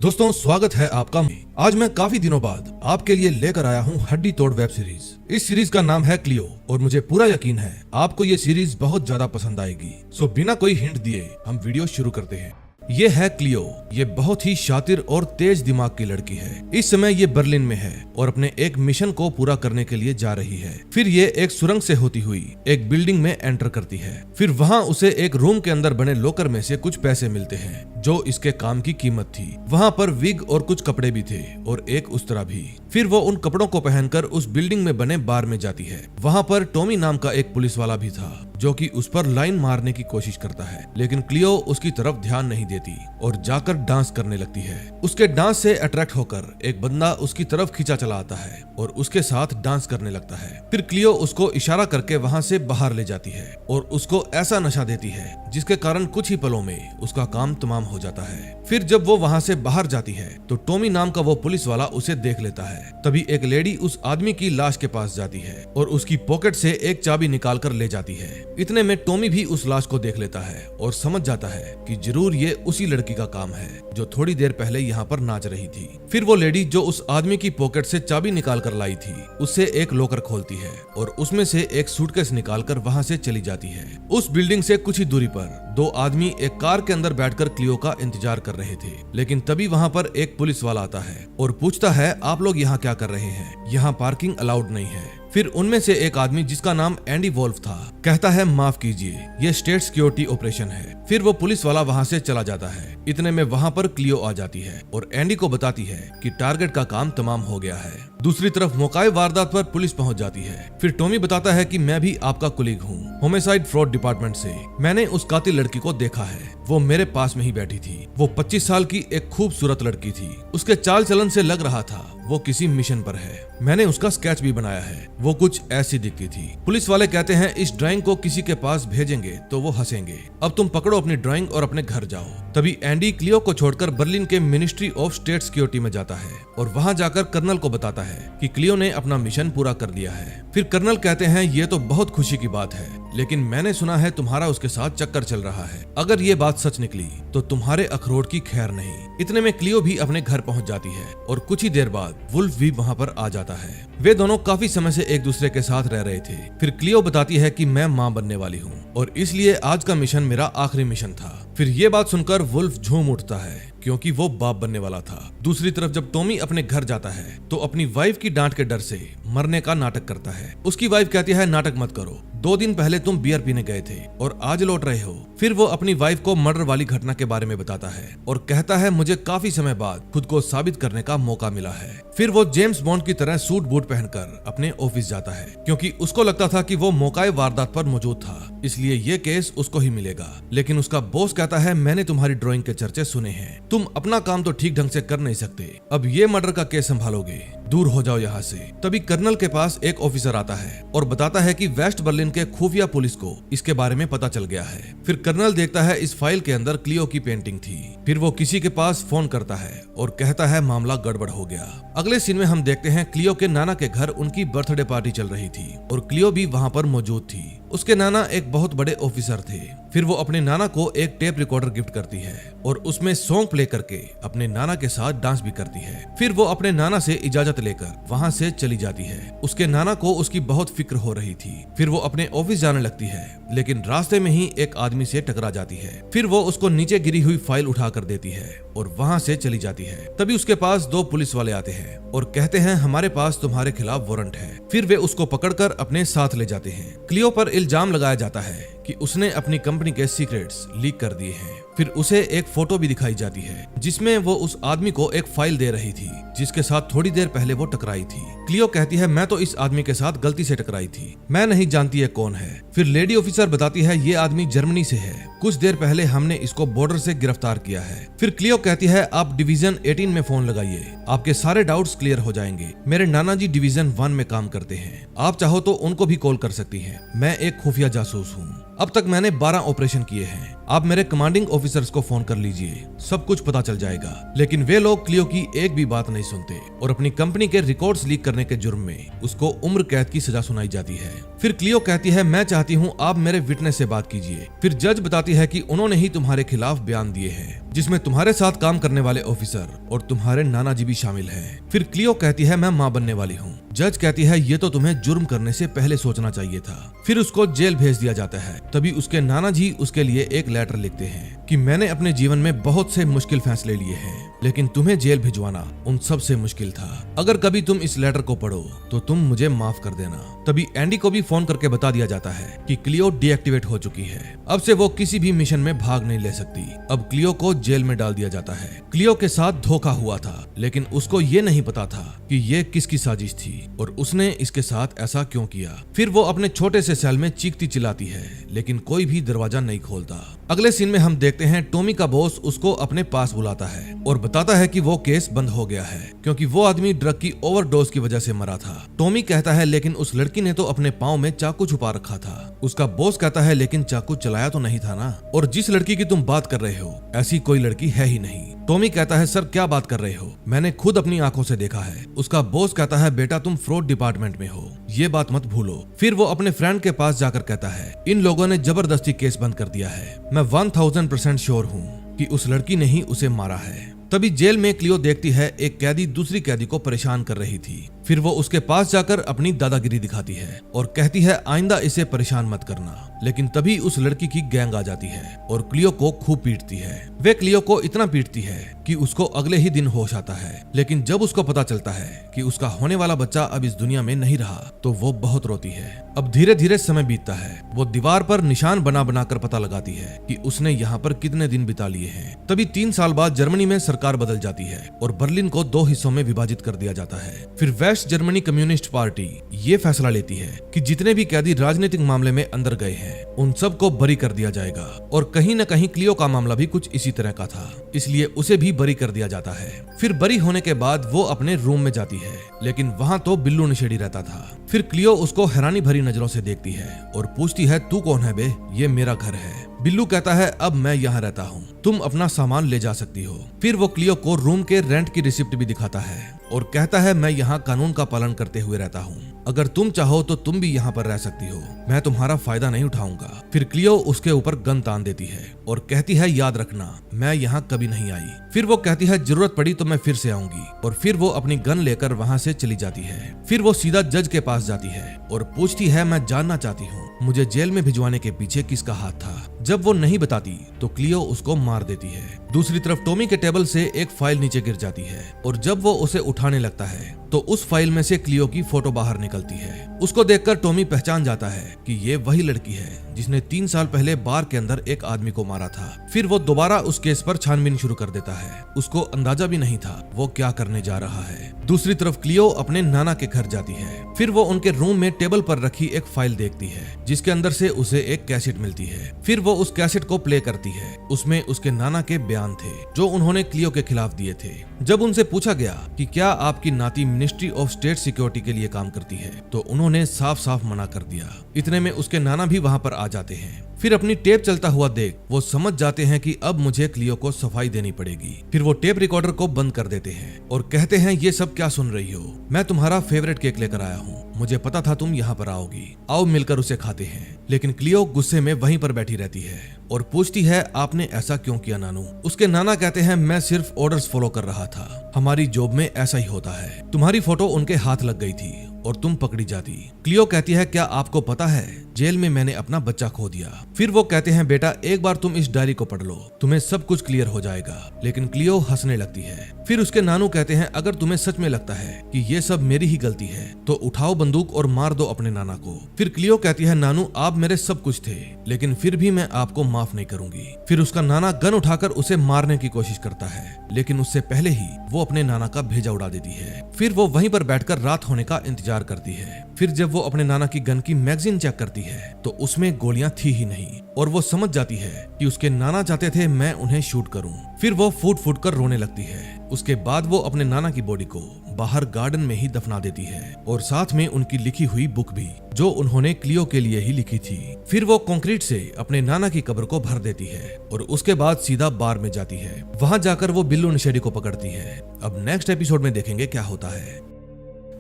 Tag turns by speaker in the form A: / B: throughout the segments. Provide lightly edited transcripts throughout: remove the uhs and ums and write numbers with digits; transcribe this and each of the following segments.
A: दोस्तों स्वागत है आपका। आज मैं काफी दिनों बाद आपके लिए लेकर आया हूँ हड्डी तोड़ वेब सीरीज। इस सीरीज का नाम है क्लियो और मुझे पूरा यकीन है आपको ये सीरीज बहुत ज्यादा पसंद आएगी। सो बिना कोई हिंट दिए हम वीडियो शुरू करते हैं। ये है क्लियो। ये बहुत ही शातिर और तेज दिमाग की लड़की है। इस समय ये बर्लिन में है और अपने एक मिशन को पूरा करने के लिए जा रही है। फिर ये एक सुरंग से होती हुई एक बिल्डिंग में एंटर करती है। फिर वहाँ उसे एक रूम के अंदर बने लॉकर में से कुछ पैसे मिलते हैं जो इसके काम की कीमत थी। वहाँ पर विग और कुछ कपड़े भी थे और एक उस्तरा भी। फिर वो उन कपड़ों को पहनकर उस बिल्डिंग में बने बार में जाती है। वहाँ पर टॉमी नाम का एक पुलिस वाला भी था जो कि उस पर लाइन मारने की कोशिश करता है, लेकिन क्लियो उसकी तरफ ध्यान नहीं देती और जाकर डांस करने लगती है। उसके डांस से अट्रैक्ट होकर एक बंदा उसकी तरफ खींचा चला आता है और उसके साथ डांस करने लगता है। फिर क्लियो उसको इशारा करके वहाँ से बाहर ले जाती है और उसको ऐसा नशा देती है जिसके कारण कुछ ही पलों में उसका काम तमाम हो जाता है। फिर जब वो वहाँ से बाहर जाती है तो टॉमी नाम का वो पुलिस वाला उसे देख लेता है। तभी एक लेडी उस आदमी की लाश के पास जाती है और उसकी पॉकेट से एक चाबी निकाल कर ले जाती है। इतने में टॉमी भी उस लाश को देख लेता है और समझ जाता है कि जरूर ये उसी लड़की का काम है जो थोड़ी देर पहले यहाँ पर नाच रही थी। फिर वो लेडी जो उस आदमी की पॉकेट से चाबी निकाल कर लाई थी उससे एक लॉकर खोलती है और उसमें से एक सूटकेस निकाल कर वहाँ से चली जाती है। उस बिल्डिंग से कुछ ही दूरी पर दो आदमी एक कार के अंदर बैठकर क्लियो का इंतजार कर रहे थे, लेकिन तभी वहाँ पर एक पुलिस वाला आता है और पूछता है आप लोग यहाँ क्या कर रहे हैं, यहाँ पार्किंग अलाउड नहीं है। फिर उनमें से एक आदमी जिसका नाम एंडी वोल्फ था कहता है माफ कीजिए ये स्टेट सिक्योरिटी ऑपरेशन है। फिर वो पुलिस वाला वहाँ से चला जाता है। इतने में वहाँ पर क्लियो आ जाती है और एंडी को बताती है कि टारगेट का काम तमाम हो गया है। दूसरी तरफ मौकाए वारदात पर पुलिस पहुँच जाती है। फिर टॉमी बताता है कि मैं भी आपका कुलीग हूँ होमिसाइड फ्रॉड डिपार्टमेंट से। मैंने उस कातिल लड़की को देखा है, वो मेरे पास में ही बैठी थी। वो 25 साल की एक खूबसूरत लड़की थी। उसके चाल चलन से लग रहा था वो किसी मिशन पर है। मैंने उसका स्केच भी बनाया है, वो कुछ ऐसी दिखती थी। पुलिस वाले कहते हैं इस ड्राइंग को किसी के पास भेजेंगे तो वो हंसेंगे। अब तुम पकड़ो अपनी ड्राइंग और अपने घर जाओ। तभी एंडी क्लियो को छोड़कर बर्लिन के मिनिस्ट्री ऑफ स्टेट सिक्योरिटी में जाता है और वहाँ जाकर कर्नल को बताता है कि क्लियो ने अपना मिशन पूरा कर लिया है। फिर कर्नल कहते हैं ये तो बहुत खुशी की बात है, लेकिन मैंने सुना है तुम्हारा उसके साथ चक्कर चल रहा है। अगर ये बात सच निकली तो तुम्हारे अखरोट की खैर नहीं। इतने में क्लियो भी अपने घर पहुंच जाती है और कुछ ही देर बाद वुल्फ भी वहां पर आ जाता है। वे दोनों काफी समय से एक दूसरे के साथ रह रहे थे। फिर क्लियो बताती है कि मैं मां बनने वाली हूं और इसलिए आज का मिशन मेरा आखिरी मिशन था। फिर ये बात सुनकर वुल्फ झूम उठता है क्योंकि वो बाप बनने वाला था। दूसरी तरफ जब टॉमी अपने घर जाता है तो अपनी वाइफ की डांट के डर से मरने का नाटक करता है। उसकी वाइफ कहती है नाटक मत करो, 2 दिन पहले तुम बियर पीने गए थे और आज लौट रहे हो। फिर वो अपनी वाइफ को मर्डर वाली घटना के बारे में बताता है और कहता है मुझे काफी समय बाद खुद को साबित करने का मौका मिला है। फिर वो जेम्स बॉन्ड की तरह सूट बूट पहनकर अपने ऑफिस जाता है क्योंकि उसको लगता था कि वो मौकाए वारदात पर मौजूद था, इसलिए ये केस उसको ही मिलेगा। लेकिन उसका बॉस कहता है मैंने तुम्हारी ड्राइंग के चर्चे सुने हैं, तुम अपना काम तो ठीक ढंग से कर नहीं सकते, अब ये मर्डर का केस संभालोगे, दूर हो जाओ यहाँ से। तभी कर्नल के पास एक ऑफिसर आता है और बताता है कि वेस्ट बर्लिन के खुफिया पुलिस को इसके बारे में पता चल गया है। फिर कर्नल देखता है इस फाइल के अंदर क्लियो की पेंटिंग थी। फिर वो किसी के पास फोन करता है और कहता है मामला गड़बड़ हो गया। अगले सीन में हम देखते हैं क्लियो के नाना के घर उनकी बर्थडे पार्टी चल रही थी और क्लियो भी वहाँ पर मौजूद थी। उसके नाना एक बहुत बड़े ऑफिसर थे। फिर वो अपने नाना को एक टेप रिकॉर्डर गिफ्ट करती है और उसमें सॉन्ग प्ले करके अपने नाना के साथ डांस भी करती है। फिर वो अपने नाना से इजाजत लेकर वहाँ से चली जाती है। उसके नाना को उसकी बहुत फिक्र हो रही थी। फिर वो अपने ऑफिस जाने लगती है, लेकिन रास्ते में ही एक आदमी से टकरा जाती है। फिर वो उसको नीचे गिरी हुई फाइल उठा कर देती है और वहाँ से चली जाती है। तभी उसके पास 2 पुलिस वाले आते हैं और कहते हैं हमारे पास तुम्हारे खिलाफ वारंट है। फिर वे उसको पकड़कर अपने साथ ले जाते हैं। क्लियो पर इल्जाम लगाया जाता है कि उसने अपनी कंपनी के सीक्रेट्स लीक कर दिए हैं। फिर उसे एक फोटो भी दिखाई जाती है जिसमें वो उस आदमी को एक फाइल दे रही थी जिसके साथ थोड़ी देर पहले वो टकराई थी। क्लियो कहती है मैं तो इस आदमी के साथ गलती से टकराई थी, मैं नहीं जानती है कौन है। फिर लेडी ऑफिसर बताती है ये आदमी जर्मनी से है, कुछ देर पहले हमने इसको बॉर्डर से गिरफ्तार किया है। फिर क्लियो कहती है आप डिवीजन 18 में फोन लगाइए, आपके सारे डाउट्स क्लियर हो जाएंगे। मेरे नाना जी डिवीजन 1 में काम करते हैं, आप चाहो तो उनको भी कॉल कर सकती हैं। मैं एक खुफिया जासूस हूँ। अब तक मैंने 12 ऑपरेशन किए हैं, आप मेरे कमांडिंग ऑफिसर्स को फोन कर लीजिए, सब कुछ पता चल जाएगा। लेकिन वे लोग क्लियो की एक भी बात नहीं सुनते और अपनी कंपनी के रिकॉर्ड्स लीक करने के जुर्म में उसको उम्र कैद की सजा सुनाई जाती है। फिर क्लियो कहती है मैं चाहती हूँ आप मेरे विटनेस से बात कीजिए। फिर जज बताती है कि उन्होंने ही तुम्हारे खिलाफ बयान दिए हैं जिसमें तुम्हारे साथ काम करने वाले ऑफिसर और तुम्हारे नाना जी भी शामिल हैं। फिर क्लियो कहती है मैं माँ बनने वाली हूँ। जज कहती है ये तो तुम्हें जुर्म करने से पहले सोचना चाहिए था। फिर उसको जेल भेज दिया जाता है। तभी उसके नाना जी उसके लिए एक लेटर लिखते हैं कि मैंने अपने जीवन में बहुत से मुश्किल फैसले लिए हैं, लेकिन तुम्हें जेल भिजवाना उन सब से मुश्किल था। अगर कभी तुम इस लेटर को पढ़ो तो तुम मुझे माफ कर देना। तभी एंडी को भी फोन करके बता दिया जाता है कि क्लियो डीएक्टिवेट हो चुकी है। अब से वो किसी भी मिशन में भाग नहीं ले सकती। अब क्लियो को जेल में डाल दिया जाता है। क्लियो के साथ धोखा हुआ था, लेकिन उसको ये नहीं पता था कि ये किसकी साजिश थी और उसने इसके साथ ऐसा क्यों किया। फिर वो अपने छोटे से सेल में चीखती चिल्लाती है, लेकिन कोई भी दरवाजा नहीं खोलता। अगले सीन में हम देखते हैं टॉमी का बॉस उसको अपने पास बुलाता है और बताता है कि वो केस बंद हो गया है क्योंकि वो आदमी ड्रग की ओवरडोज की वजह से मरा था। टॉमी कहता है लेकिन उस लड़की ने तो अपने पाँव में चाकू छुपा रखा था। उसका बॉस कहता है लेकिन चाकू चलाया तो नहीं था ना, और जिस लड़की की तुम बात कर रहे हो ऐसी कोई लड़की है ही नहीं। टॉमी कहता है सर क्या बात कर रहे हो, मैंने खुद अपनी आंखों से देखा है। उसका बॉस कहता है बेटा तुम फ्रॉड डिपार्टमेंट में हो, ये बात मत भूलो। फिर वो अपने फ्रेंड के पास जाकर कहता है इन लोगों ने जबरदस्ती केस बंद कर दिया है। मैं 1000% श्योर हूँ कि उस लड़की ने ही उसे मारा है। तभी जेल में क्लियो देखती है एक कैदी दूसरी कैदी को परेशान कर रही थी। फिर वो उसके पास जाकर अपनी दादागिरी दिखाती है और कहती है आइंदा इसे परेशान मत करना। लेकिन तभी उस लड़की की गैंग आ जाती है और क्लियो को खूब पीटती है। वे क्लियो को इतना पीटती है कि उसको अगले ही दिन होश आता है। लेकिन जब उसको पता चलता है कि उसका होने वाला बच्चा अब इस दुनिया में नहीं रहा तो वो बहुत रोती है। अब धीरे धीरे समय बीतता है। वो दीवार पर निशान बना बना कर पता लगाती है कि उसने यहाँ पर कितने दिन बिता लिए हैं। तभी 3 साल बाद जर्मनी में सरकार बदल जाती है और बर्लिन को 2 हिस्सों में विभाजित कर दिया जाता है। फिर वेस्ट जर्मनी कम्युनिस्ट पार्टी ये फैसला लेती है कि जितने भी कैदी राजनीतिक मामले में अंदर गए हैं उन सबको बरी कर दिया जाएगा। और कहीं न कहीं क्लियो का मामला भी कुछ इसी तरह का था, इसलिए उसे भी बरी कर दिया जाता है। फिर बरी होने के बाद वो अपने रूम में जाती है, लेकिन वहाँ तो बिल्लू नशेड़ी रहता था। फिर क्लियो उसको हैरानी भरी नजरों से देखती है और पूछती है तू कौन है बे, ये मेरा घर है। बिल्लू कहता है अब मैं यहाँ रहता हूँ, तुम अपना सामान ले जा सकती हो। फिर वो क्लियो को रूम के रेंट की रिसिप्ट भी दिखाता है और कहता है मैं यहाँ कानून का पालन करते हुए रहता हूँ, अगर तुम चाहो तो तुम भी यहाँ पर रह सकती हो, मैं तुम्हारा फायदा नहीं उठाऊंगा। फिर क्लियो उसके ऊपर गन तान देती है और कहती है याद रखना मैं यहाँ कभी नहीं आई। फिर वो कहती है जरूरत पड़ी तो मैं फिर से आऊंगी, और फिर वो अपनी गन लेकर वहाँ से चली जाती है। फिर वो सीधा जज के पास जाती है और पूछती है मैं जानना चाहती हूँ मुझे जेल में भिजवाने के पीछे किसका हाथ था। जब वो नहीं बताती तो क्लियो उसको मार देती है। दूसरी तरफ टॉमी के टेबल से एक फाइल नीचे गिर जाती है और जब वो उसे उठाने लगता है तो उस फाइल में से क्लियो की फोटो बाहर निकलती है। उसको देखकर टॉमी पहचान जाता है कि ये वही लड़की है जिसने 3 साल पहले बार के अंदर एक आदमी को मारा था। फिर वो दोबारा उस केस पर छानबीन शुरू कर देता है। उसको अंदाजा भी नहीं था वो क्या करने जा रहा है। दूसरी तरफ क्लियो अपने नाना के घर जाती है। फिर वो उनके रूम में टेबल पर रखी एक फाइल देखती है जिसके अंदर से उसे एक कैसेट मिलती है। फिर वो उस कैसेट को प्ले करती है। उसमें उसके नाना के बयान थे जो उन्होंने क्लियो के खिलाफ दिए थे। जब उनसे पूछा गया कि क्या आपकी नाती मिनिस्ट्री ऑफ स्टेट सिक्योरिटी के लिए काम करती है तो उन्होंने साफ साफ मना कर दिया। इतने में उसके नाना भी वहाँ पर आ जाते हैं। फिर अपनी टेप चलता हुआ देख वो समझ जाते हैं कि अब मुझे क्लियो को सफाई देनी पड़ेगी। फिर वो टेप रिकॉर्डर को बंद कर देते हैं और कहते हैं ये सब क्या सुन रही हो, मैं तुम्हारा फेवरेट केक लेकर आया हूँ, मुझे पता था तुम यहाँ पर आओगी, आओ मिलकर उसे खाते हैं। लेकिन क्लियो गुस्से में वहीं पर बैठी रहती है और पूछती है आपने ऐसा क्यों किया नानू। उसके नाना कहते हैं मैं सिर्फ ऑर्डर्स फॉलो कर रहा था, हमारी जॉब में ऐसा ही होता है। तुम्हारी फोटो उनके हाथ लग गई थी और तुम पकड़ी जाती। क्लियो कहती है क्या आपको पता है जेल में मैंने अपना बच्चा खो दिया। फिर वो कहते हैं बेटा एक बार तुम इस डायरी को पढ़ लो, तुम्हें सब कुछ क्लियर हो जाएगा। लेकिन क्लियो हंसने लगती है। फिर उसके नानू कहते हैं अगर तुम्हें सच में लगता है कि ये सब मेरी ही गलती है तो उठाओ बंदूक और मार दो अपने नाना को। फिर क्लियो कहती है नानू आप मेरे सब कुछ थे लेकिन फिर भी मैं आपको माफ नहीं करूंगी। फिर उसका नाना गन उठाकर उसे मारने की कोशिश करता है लेकिन उससे पहले ही वो अपने नाना का भेजा उड़ा देती है। फिर वो वहीं पर बैठकर रात होने का इंतजार करती है। फिर जब वो अपने नाना की गन की मैगजीन चेक करती है तो उसमें गोलियां थी ही नहीं और वो समझ जाती है कि उसके नाना चाहते थे मैं उन्हें शूट करूं। फिर वो फूट फूट कर रोने लगती है। उसके बाद वो अपने नाना की बॉडी को बाहर गार्डन में ही दफना देती है और साथ में उनकी लिखी हुई बुक भी जो उन्होंने क्लियो के लिए ही लिखी थी। फिर वो कंक्रीट से अपने नाना की कब्र को भर देती है और उसके बाद सीधा बार में जाती है। वहां जाकर वो बिल्लू नशेड़ी को पकड़ती है। अब नेक्स्ट एपिसोड में देखेंगे क्या होता है।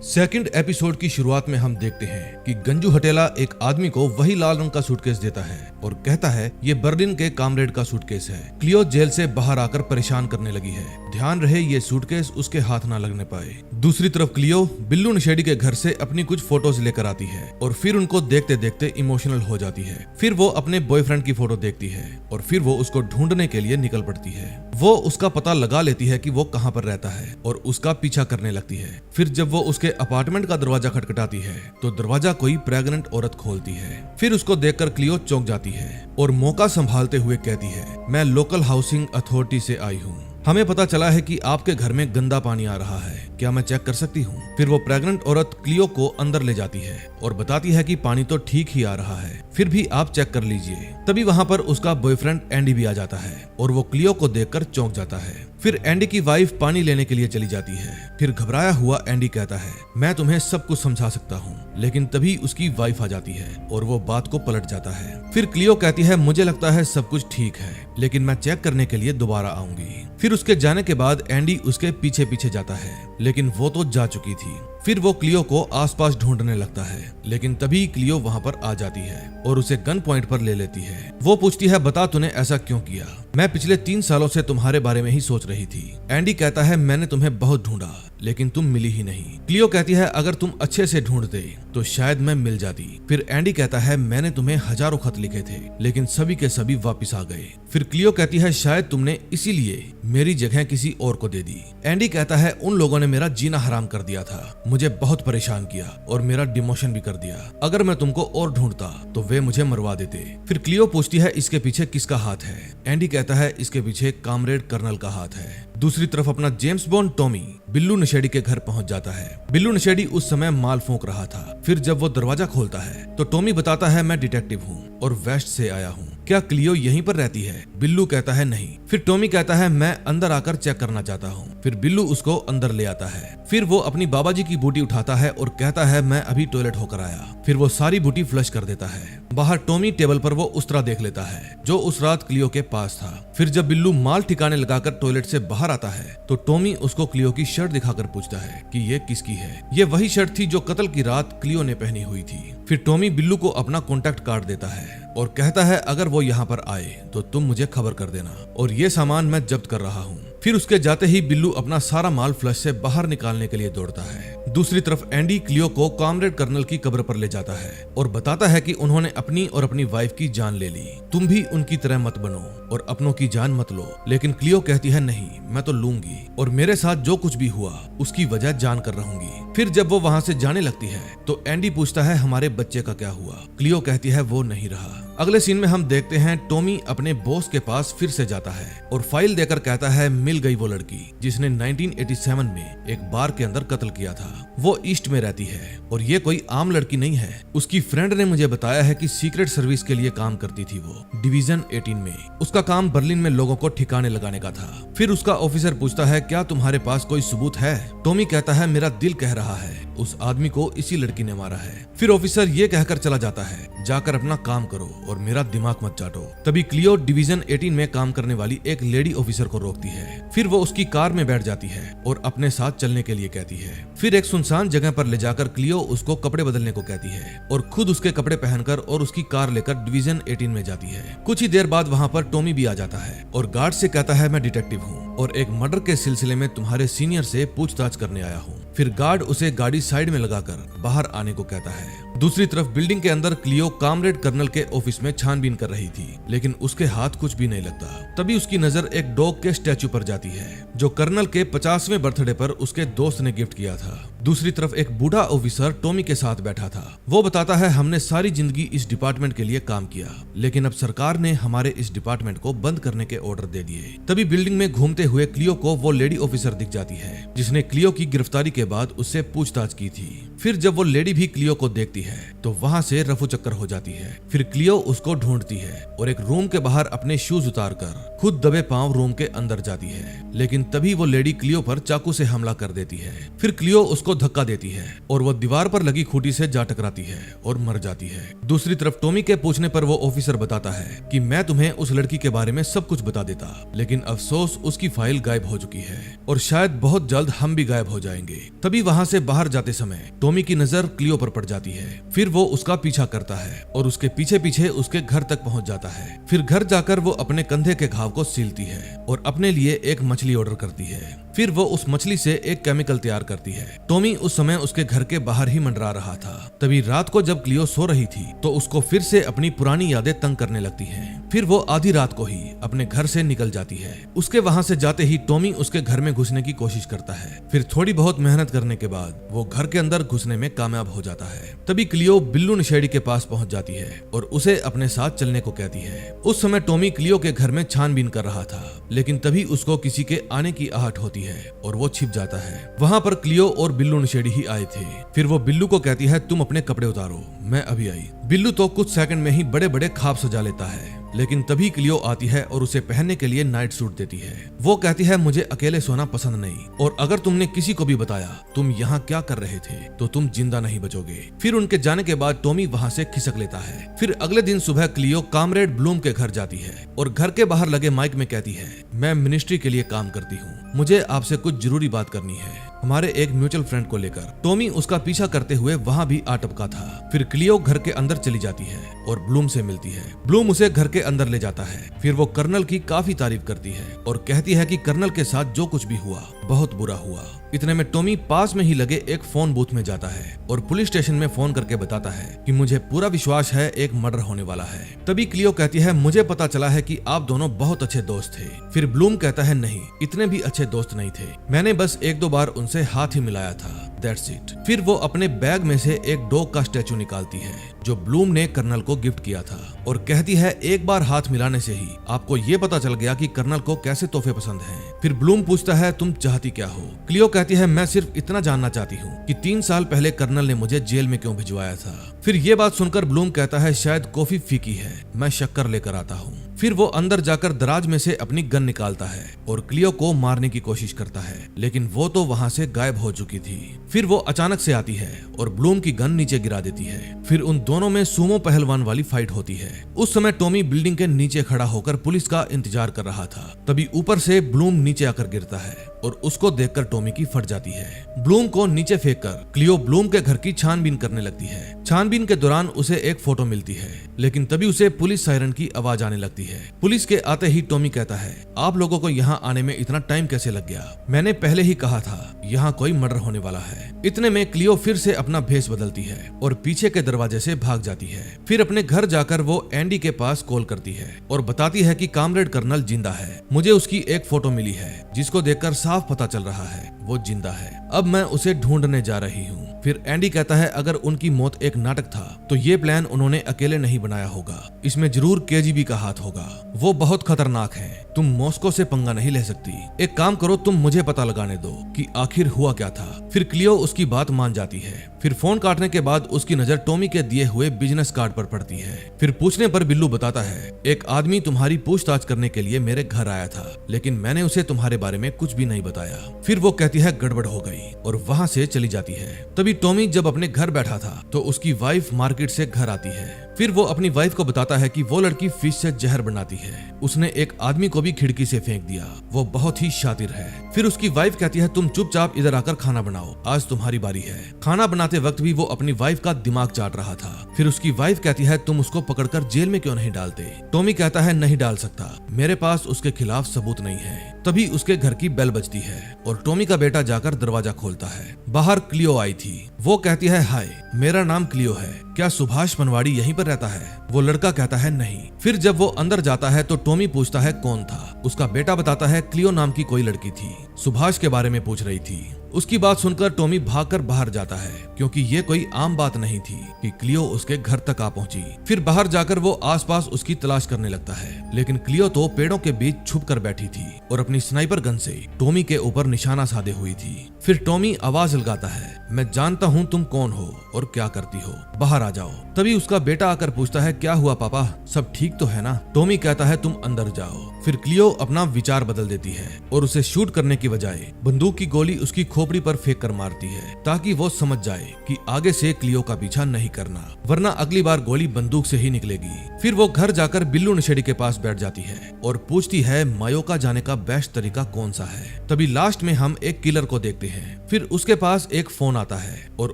A: सेकंड एपिसोड की शुरुआत में हम देखते हैं कि गंजू हटेला एक आदमी को वही लाल रंग का सूटकेस देता है और कहता है ये बर्लिन के कामरेड का सूटकेस है। क्लियो जेल से बाहर आकर परेशान करने लगी है, ध्यान रहे ये सूटकेस उसके हाथ ना लगने पाए। दूसरी तरफ क्लियो बिल्लू नशेड़ी के घर से अपनी कुछ फोटोज लेकर आती है और फिर उनको देखते देखते इमोशनल हो जाती है। फिर वो अपने बॉयफ्रेंड की फोटो देखती है और फिर वो उसको ढूंढने के लिए निकल पड़ती है। वो उसका पता लगा लेती है कि वो कहाँ पर रहता है और उसका पीछा करने लगती है। फिर जब वो उसके अपार्टमेंट का दरवाजा खटखटाती है तो दरवाजा कोई प्रेग्नेंट औरत खोलती है। फिर उसको देखकर क्लियो चौंक जाती है और मौका संभालते हुए कहती है, मैं लोकल हाउसिंग अथॉरिटी से आई हूँ, हमें पता चला है कि आपके घर में गंदा पानी आ रहा है, क्या मैं चेक कर सकती हूँ? फिर वो प्रेग्नेंट औरत क्लियो को अंदर ले जाती है और बताती है कि पानी तो ठीक ही आ रहा है, फिर भी आप चेक कर लीजिए। तभी वहाँ पर उसका बॉयफ्रेंड एंडी भी आ जाता है और वो क्लियो को देखकर चौंक जाता है। फिर एंडी की वाइफ पानी लेने के लिए चली जाती है। फिर घबराया हुआ एंडी कहता है, मैं तुम्हें सब कुछ समझा सकता हूँ, लेकिन तभी उसकी वाइफ आ जाती है और वो बात को पलट जाता है। फिर क्लियो कहती है, मुझे लगता है सब कुछ ठीक है, लेकिन मैं चेक करने के लिए दोबारा आऊंगी। फिर उसके जाने के बाद एंडी उसके पीछे पीछे जाता है, लेकिन वो तो जा चुकी थी। फिर वो क्लियो को आसपास ढूंढने लगता है, लेकिन तभी क्लियो वहाँ पर आ जाती है और उसे गन पॉइंट पर ले लेती है। वो पूछती है, बता तूने ऐसा क्यों किया? मैं पिछले 3 सालों से तुम्हारे बारे में ही सोच रही थी। एंडी कहता है, मैंने तुम्हें बहुत ढूंढा लेकिन तुम मिली ही नहीं। क्लियो कहती है, अगर तुम अच्छे से ढूंढते तो शायद मैं मिल जाती। फिर एंडी कहता है, मैंने तुम्हें हजारों खत लिखे थे लेकिन सभी के सभी वापिस आ गए। फिर क्लियो कहती है, शायद तुमने इसीलिए मेरी जगह किसी और को दे दी। एंडी कहता है, उन लोगों ने मेरा जीना हराम कर दिया था, मुझे बहुत परेशान किया और मेरा डिमोशन भी कर दिया। अगर मैं तुमको और ढूंढता तो वे मुझे मरवा देते। फिर क्लियो पूछती है, इसके पीछे किसका हाथ है? एंडी कहता है, इसके पीछे कामरेड कर्नल का हाथ है। दूसरी तरफ अपना जेम्स बॉन्ड टॉमी बिल्लू नशेड़ी के घर पहुंच जाता है। बिल्लू नशेड़ी उस समय माल फूंक रहा था। फिर जब वो दरवाजा खोलता है तो टॉमी बताता है, मैं डिटेक्टिव हूँ और वेस्ट से आया हूँ, क्या क्लियो यहीं पर रहती है? बिल्लू कहता है, नहीं। फिर टॉमी कहता है, मैं अंदर आकर चेक करना चाहता हूँ। फिर बिल्लू उसको अंदर ले आता है। फिर वो अपनी बाबा जी की बूटी उठाता है और कहता है, मैं अभी टॉयलेट होकर आया। फिर वो सारी बूटी फ्लश कर देता है। बाहर टॉमी टेबल पर वो उस्तरा देख लेता है जो उस रात क्लियो के पास था। फिर जब बिल्लू माल ठिकाने लगाकर टॉयलेट से बाहर आता है तो टॉमी उसको क्लियो की शर्ट दिखाकर पूछता है कि ये किसकी है। ये वही शर्ट थी जो कत्ल की रात क्लियो ने पहनी हुई थी। फिर टॉमी बिल्लू को अपना कॉन्टैक्ट कार्ड देता है और कहता है, अगर वो यहाँ पर आए तो तुम मुझे खबर कर देना और ये सामान मैं जब्त कर रहा हूँ। फिर उसके जाते ही बिल्लू अपना सारा माल फ्लश से बाहर निकालने के लिए दौड़ता है। दूसरी तरफ एंडी क्लियो को कामरेड कर्नल की कब्र पर ले जाता है और बताता है कि उन्होंने अपनी और अपनी वाइफ की जान ले ली, तुम भी उनकी तरह मत बनो और अपनों की जान मत लो। लेकिन क्लियो कहती है, नहीं, मैं तो लूंगी और मेरे साथ जो कुछ भी हुआ उसकी वजह जान कर रहूंगी। फिर जब वो वहाँ से जाने लगती है तो एंडी पूछता है, हमारे बच्चे का क्या हुआ? क्लियो कहती है, वो नहीं रहा। अगले सीन में हम देखते हैं टॉमी अपने बॉस के पास फिर से जाता है और फाइल देकर कहता है, मिल गई वो लड़की जिसने 1987 में एक बार के अंदर कत्ल किया था। वो ईस्ट में रहती है और ये कोई आम लड़की नहीं है। उसकी फ्रेंड ने मुझे बताया है कि सीक्रेट सर्विस के लिए काम करती थी वो डिवीजन 18 में। उसका काम बर्लिन में लोगों को ठिकाने लगाने का था। फिर उसका ऑफिसर पूछता है, क्या तुम्हारे पास कोई सबूत है? टॉमी कहता है, मेरा दिल कह रहा है उस आदमी को इसी लड़की ने मारा है। फिर ऑफिसर ये कहकर चला जाता है, जाकर अपना काम करो और मेरा दिमाग मत चाटो। तभी क्लियो डिवीजन 18 में काम करने वाली एक लेडी ऑफिसर को रोकती है। फिर वो उसकी कार में बैठ जाती है और अपने साथ चलने के लिए कहती है। फिर एक सुनसान जगह पर ले जाकर क्लियो उसको कपड़े बदलने को कहती है और खुद उसके कपड़े पहनकर और उसकी कार लेकर डिवीजन 18 में जाती है। कुछ ही देर बाद वहाँ पर टॉमी भी आ जाता है और गार्ड से कहता है, मैं डिटेक्टिव हूँ और एक मर्डर के सिलसिले में तुम्हारे सीनियर से पूछताछ करने आया हूँ। फिर गार्ड उसे गाड़ी साइड में लगाकर बाहर आने को कहता है। दूसरी तरफ बिल्डिंग के अंदर क्लियो कामरेड कर्नल के ऑफिस में छानबीन कर रही थी, लेकिन उसके हाथ कुछ भी नहीं लगता। तभी उसकी नजर एक डॉग के स्टैचू पर जाती है जो कर्नल के 50वें बर्थडे पर उसके दोस्त ने गिफ्ट किया था। दूसरी तरफ एक बूढ़ा ऑफिसर टॉमी के साथ बैठा था। वो बताता है, हमने सारी जिंदगी इस डिपार्टमेंट के लिए काम किया, लेकिन अब सरकार ने हमारे इस डिपार्टमेंट को बंद करने के ऑर्डर दे दिए। तभी बिल्डिंग में घूमते हुए क्लियो को वो लेडी ऑफिसर दिख जाती है जिसने क्लियो की गिरफ्तारी के बाद उससे पूछताछ की थी। फिर जब वो लेडी भी क्लियो को देखती है तो वहाँ से रफू चक्कर हो जाती है। फिर क्लियो उसको ढूंढती है और एक रूम के बाहर अपने शूज उतारकर खुद दबे पांव रूम के अंदर जाती है, लेकिन तभी वो लेडी क्लियो पर चाकू से हमला कर देती है। फिर क्लियो उसको उसको धक्का देती है और वो दीवार पर लगी खूंटी से जा टकराती है और मर जाती है। दूसरी तरफ टॉमी के पूछने पर वो ऑफिसर बताता है कि मैं तुम्हें उस लड़की के बारे में सब कुछ बता देता, लेकिन अफसोस उसकी फाइल गायब हो चुकी है और शायद बहुत जल्द हम भी गायब हो जाएंगे। तभी वहाँ से बाहर जाते समय टॉमी की नजर क्लियो पर पड़ जाती है। फिर वो उसका पीछा करता है और उसके पीछे पीछे उसके घर तक पहुँच जाता है। फिर घर जाकर वो अपने कंधे के घाव को सीलती है और अपने लिए एक मछली ऑर्डर करती है। फिर वो उस मछली से एक केमिकल तैयार करती है। टॉमी उस समय उसके घर के बाहर ही मंडरा रहा था। तभी रात को जब क्लियो सो रही थी तो उसको फिर से अपनी पुरानी यादें तंग करने लगती हैं। फिर वो आधी रात को ही अपने घर से निकल जाती है। उसके वहां से जाते ही टॉमी उसके घर में घुसने की कोशिश करता है। फिर थोड़ी बहुत मेहनत करने के बाद वो घर के अंदर घुसने में कामयाब हो जाता है। तभी क्लियो बिल्लू नशेड़ी के पास पहुंच जाती है और उसे अपने साथ चलने को कहती है। उस समय टॉमी क्लियो के घर में छानबीन कर रहा था, लेकिन तभी उसको किसी के आने की आहट होती है और वो छिप जाता है। वहाँ पर क्लियो और बिल्लू नशेड़ी ही आए थे। फिर वो बिल्लू को कहती है तुम अपने कपड़े उतारो, मैं अभी आई। बिल्लू तो कुछ सेकंड में ही बड़े बड़े ख्वाब सजा लेता है, लेकिन तभी क्लियो आती है और उसे पहनने के लिए नाइट सूट देती है। वो कहती है मुझे अकेले सोना पसंद नहीं और अगर तुमने किसी को भी बताया तुम यहाँ क्या कर रहे थे तो तुम जिंदा नहीं बचोगे। फिर उनके जाने के बाद टॉमी वहाँ से खिसक लेता है। फिर अगले दिन सुबह क्लियो कामरेड ब्लूम के घर जाती है और घर के बाहर लगे माइक में कहती है मैं मिनिस्ट्री के लिए काम करती हूँ, मुझे आपसे कुछ जरूरी बात करनी है, हमारे एक म्यूचुअल फ्रेंड को लेकर। टॉमी उसका पीछा करते हुए वहाँ भी आ टपका था। फिर क्लियो घर के अंदर चली जाती है और ब्लूम से मिलती है। ब्लूम उसे घर के अंदर ले जाता है। फिर वो कर्नल की काफी तारीफ करती है और कहती है कि कर्नल के साथ जो कुछ भी हुआ बहुत बुरा हुआ। इतने में टॉमी पास में ही लगे एक फोन बूथ में जाता है और पुलिस स्टेशन में फोन करके बताता है कि मुझे पूरा विश्वास है एक मर्डर होने वाला है। तभी क्लियो कहती है मुझे पता चला है कि आप दोनों बहुत अच्छे दोस्त थे। फिर ब्लूम कहता है नहीं, इतने भी अच्छे दोस्त नहीं थे, मैंने बस एक दो बार उनसे हाथ ही मिलाया था, दैट्स इट। फिर वो अपने बैग में से एक डॉग का स्टैचू निकालती है जो ब्लूम ने कर्नल को गिफ्ट किया था और कहती है एक बार हाथ मिलाने से ही आपको ये पता चल गया कि कर्नल को कैसे तोहफे पसंद हैं। फिर ब्लूम पूछता है तुम चाहती क्या हो। क्लियो कहती है मैं सिर्फ इतना जानना चाहती हूँ कि 3 साल पहले कर्नल ने मुझे जेल में क्यों भिजवाया था। फिर ये बात सुनकर ब्लूम कहता है शायद कॉफी फीकी है, मैं शक्कर लेकर आता हूँ। फिर वो अंदर जाकर दराज में से अपनी गन निकालता है और क्लियो को मारने की कोशिश करता है, लेकिन वो तो वहाँ से गायब हो चुकी थी। फिर वो अचानक से आती है और ब्लूम की गन नीचे गिरा देती है। फिर उन दोनों में सूमो पहलवान वाली फाइट होती है। उस समय टॉमी बिल्डिंग के नीचे खड़ा होकर पुलिस का इंतजार कर रहा था। तभी ऊपर से ब्लूम नीचे आकर गिरता है और उसको देखकर टॉमी की फट जाती है। ब्लूम को नीचे फेंककर क्लियो ब्लूम के घर की छानबीन करने लगती है। छानबीन के दौरान उसे एक फोटो मिलती है, लेकिन तभी उसे पुलिस सायरन की आवाज आने लगती है। पुलिस के आते ही टॉमी कहता है आप लोगों को यहाँ आने में इतना टाइम कैसे लग गया, मैंने पहले ही कहा था यहाँ कोई मर्डर होने वाला है। इतने में क्लियो फिर से अपना भेष बदलती है और पीछे के दरवाजे से भाग जाती है। फिर अपने घर जाकर वो एंडी के पास कॉल करती है और बताती है कि कामरेड कर्नल जिंदा है, मुझे उसकी एक फोटो मिली है जिसको देखकर साफ पता चल रहा है वो जिंदा है, अब मैं उसे ढूंढने जा रही हूँ। फिर एंडी कहता है अगर उनकी मौत एक नाटक था तो ये प्लान उन्होंने अकेले नहीं बनाया होगा, इसमें जरूर केजीबी का हाथ होगा, वो बहुत खतरनाक है, तुम मॉस्को से पंगा नहीं ले सकती, एक काम करो तुम मुझे पता लगाने दो कि आखिर हुआ क्या था। फिर क्लियो उसकी बात मान जाती है। फिर फोन काटने के बाद उसकी नजर टॉमी के दिए हुए बिजनेस कार्ड पर पड़ती है। फिर पूछने पर बिल्लू बताता है एक आदमी तुम्हारी पूछताछ करने के लिए मेरे घर आया था, लेकिन मैंने उसे तुम्हारे बारे में कुछ भी नहीं बताया। फिर वो कहती है गड़बड़ हो गई और वहाँ से चली जाती है। तभी टॉमी जब अपने घर बैठा था तो उसकी वाइफ मार्केट से घर आती है। फिर वो अपनी वाइफ को बताता है कि वो लड़की फिश से जहर बनाती है, उसने एक आदमी को भी खिड़की से फेंक दिया, वो बहुत ही शातिर है। फिर उसकी वाइफ कहती है तुम चुपचाप इधर आकर खाना बनाओ, आज तुम्हारी बारी है। खाना बनाते वक्त भी वो अपनी वाइफ का दिमाग चाट रहा था। फिर उसकी वाइफ कहती है तुम उसको पकड़कर जेल में क्यों नहीं डालते। टॉमी कहता है नहीं डाल सकता, मेरे पास उसके खिलाफ सबूत नहीं है। तभी उसके घर की बेल बजती है और टॉमी का बेटा जाकर दरवाजा खोलता है। बाहर क्लियो आई थी। वो कहती है हाय, मेरा नाम क्लियो है, क्या सुभाष पनवाड़ी यहीं पर रहता है। वो लड़का कहता है नहीं। फिर जब वो अंदर जाता है तो टॉमी पूछता है कौन था। उसका बेटा बताता है क्लियो नाम की कोई लड़की थी, सुभाष के बारे में पूछ रही थी। उसकी बात सुनकर टॉमी भागकर बाहर जाता है, क्योंकि ये कोई आम बात नहीं थी कि क्लियो उसके घर तक आ पहुंची। फिर बाहर जाकर वो आसपास उसकी तलाश करने लगता है, लेकिन क्लियो तो पेड़ों के बीच छुप कर बैठी थी और अपनी स्नाइपर गन से टॉमी के ऊपर निशाना साधे हुई थी। फिर टॉमी आवाज लगाता है मैं जानता हूँ तुम कौन हो और क्या करती हो, बाहर आ जाओ। तभी उसका बेटा आकर पूछता है क्या हुआ पापा, सब ठीक तो है ना। टॉमी कहता है तुम अंदर जाओ। फिर क्लियो अपना विचार बदल देती है और उसे शूट करने की बजाय बंदूक की गोली उसकी खोपड़ी पर फेंक कर मारती है ताकि वो समझ जाए कि आगे से क्लियो का पीछा नहीं करना, वरना अगली बार गोली बंदूक से ही निकलेगी। फिर वो घर जाकर बिल्लू नशेड़ी के पास बैठ जाती है और पूछती है मायोका जाने का बेस्ट तरीका कौन सा है। तभी लास्ट में हम एक किलर को देखते हैं। फिर उसके पास एक फोन आता है और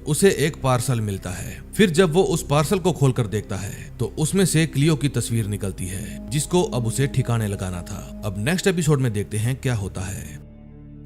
A: उसे एक पार्सल मिलता है। फिर जब वो उस पार्सल को खोलकर देखता है तो उसमें से क्लियो की तस्वीर निकलती है जिसको अब उसे ठिकाने लगाना था। अब नेक्स्ट एपिसोड में देखते हैं क्या होता है।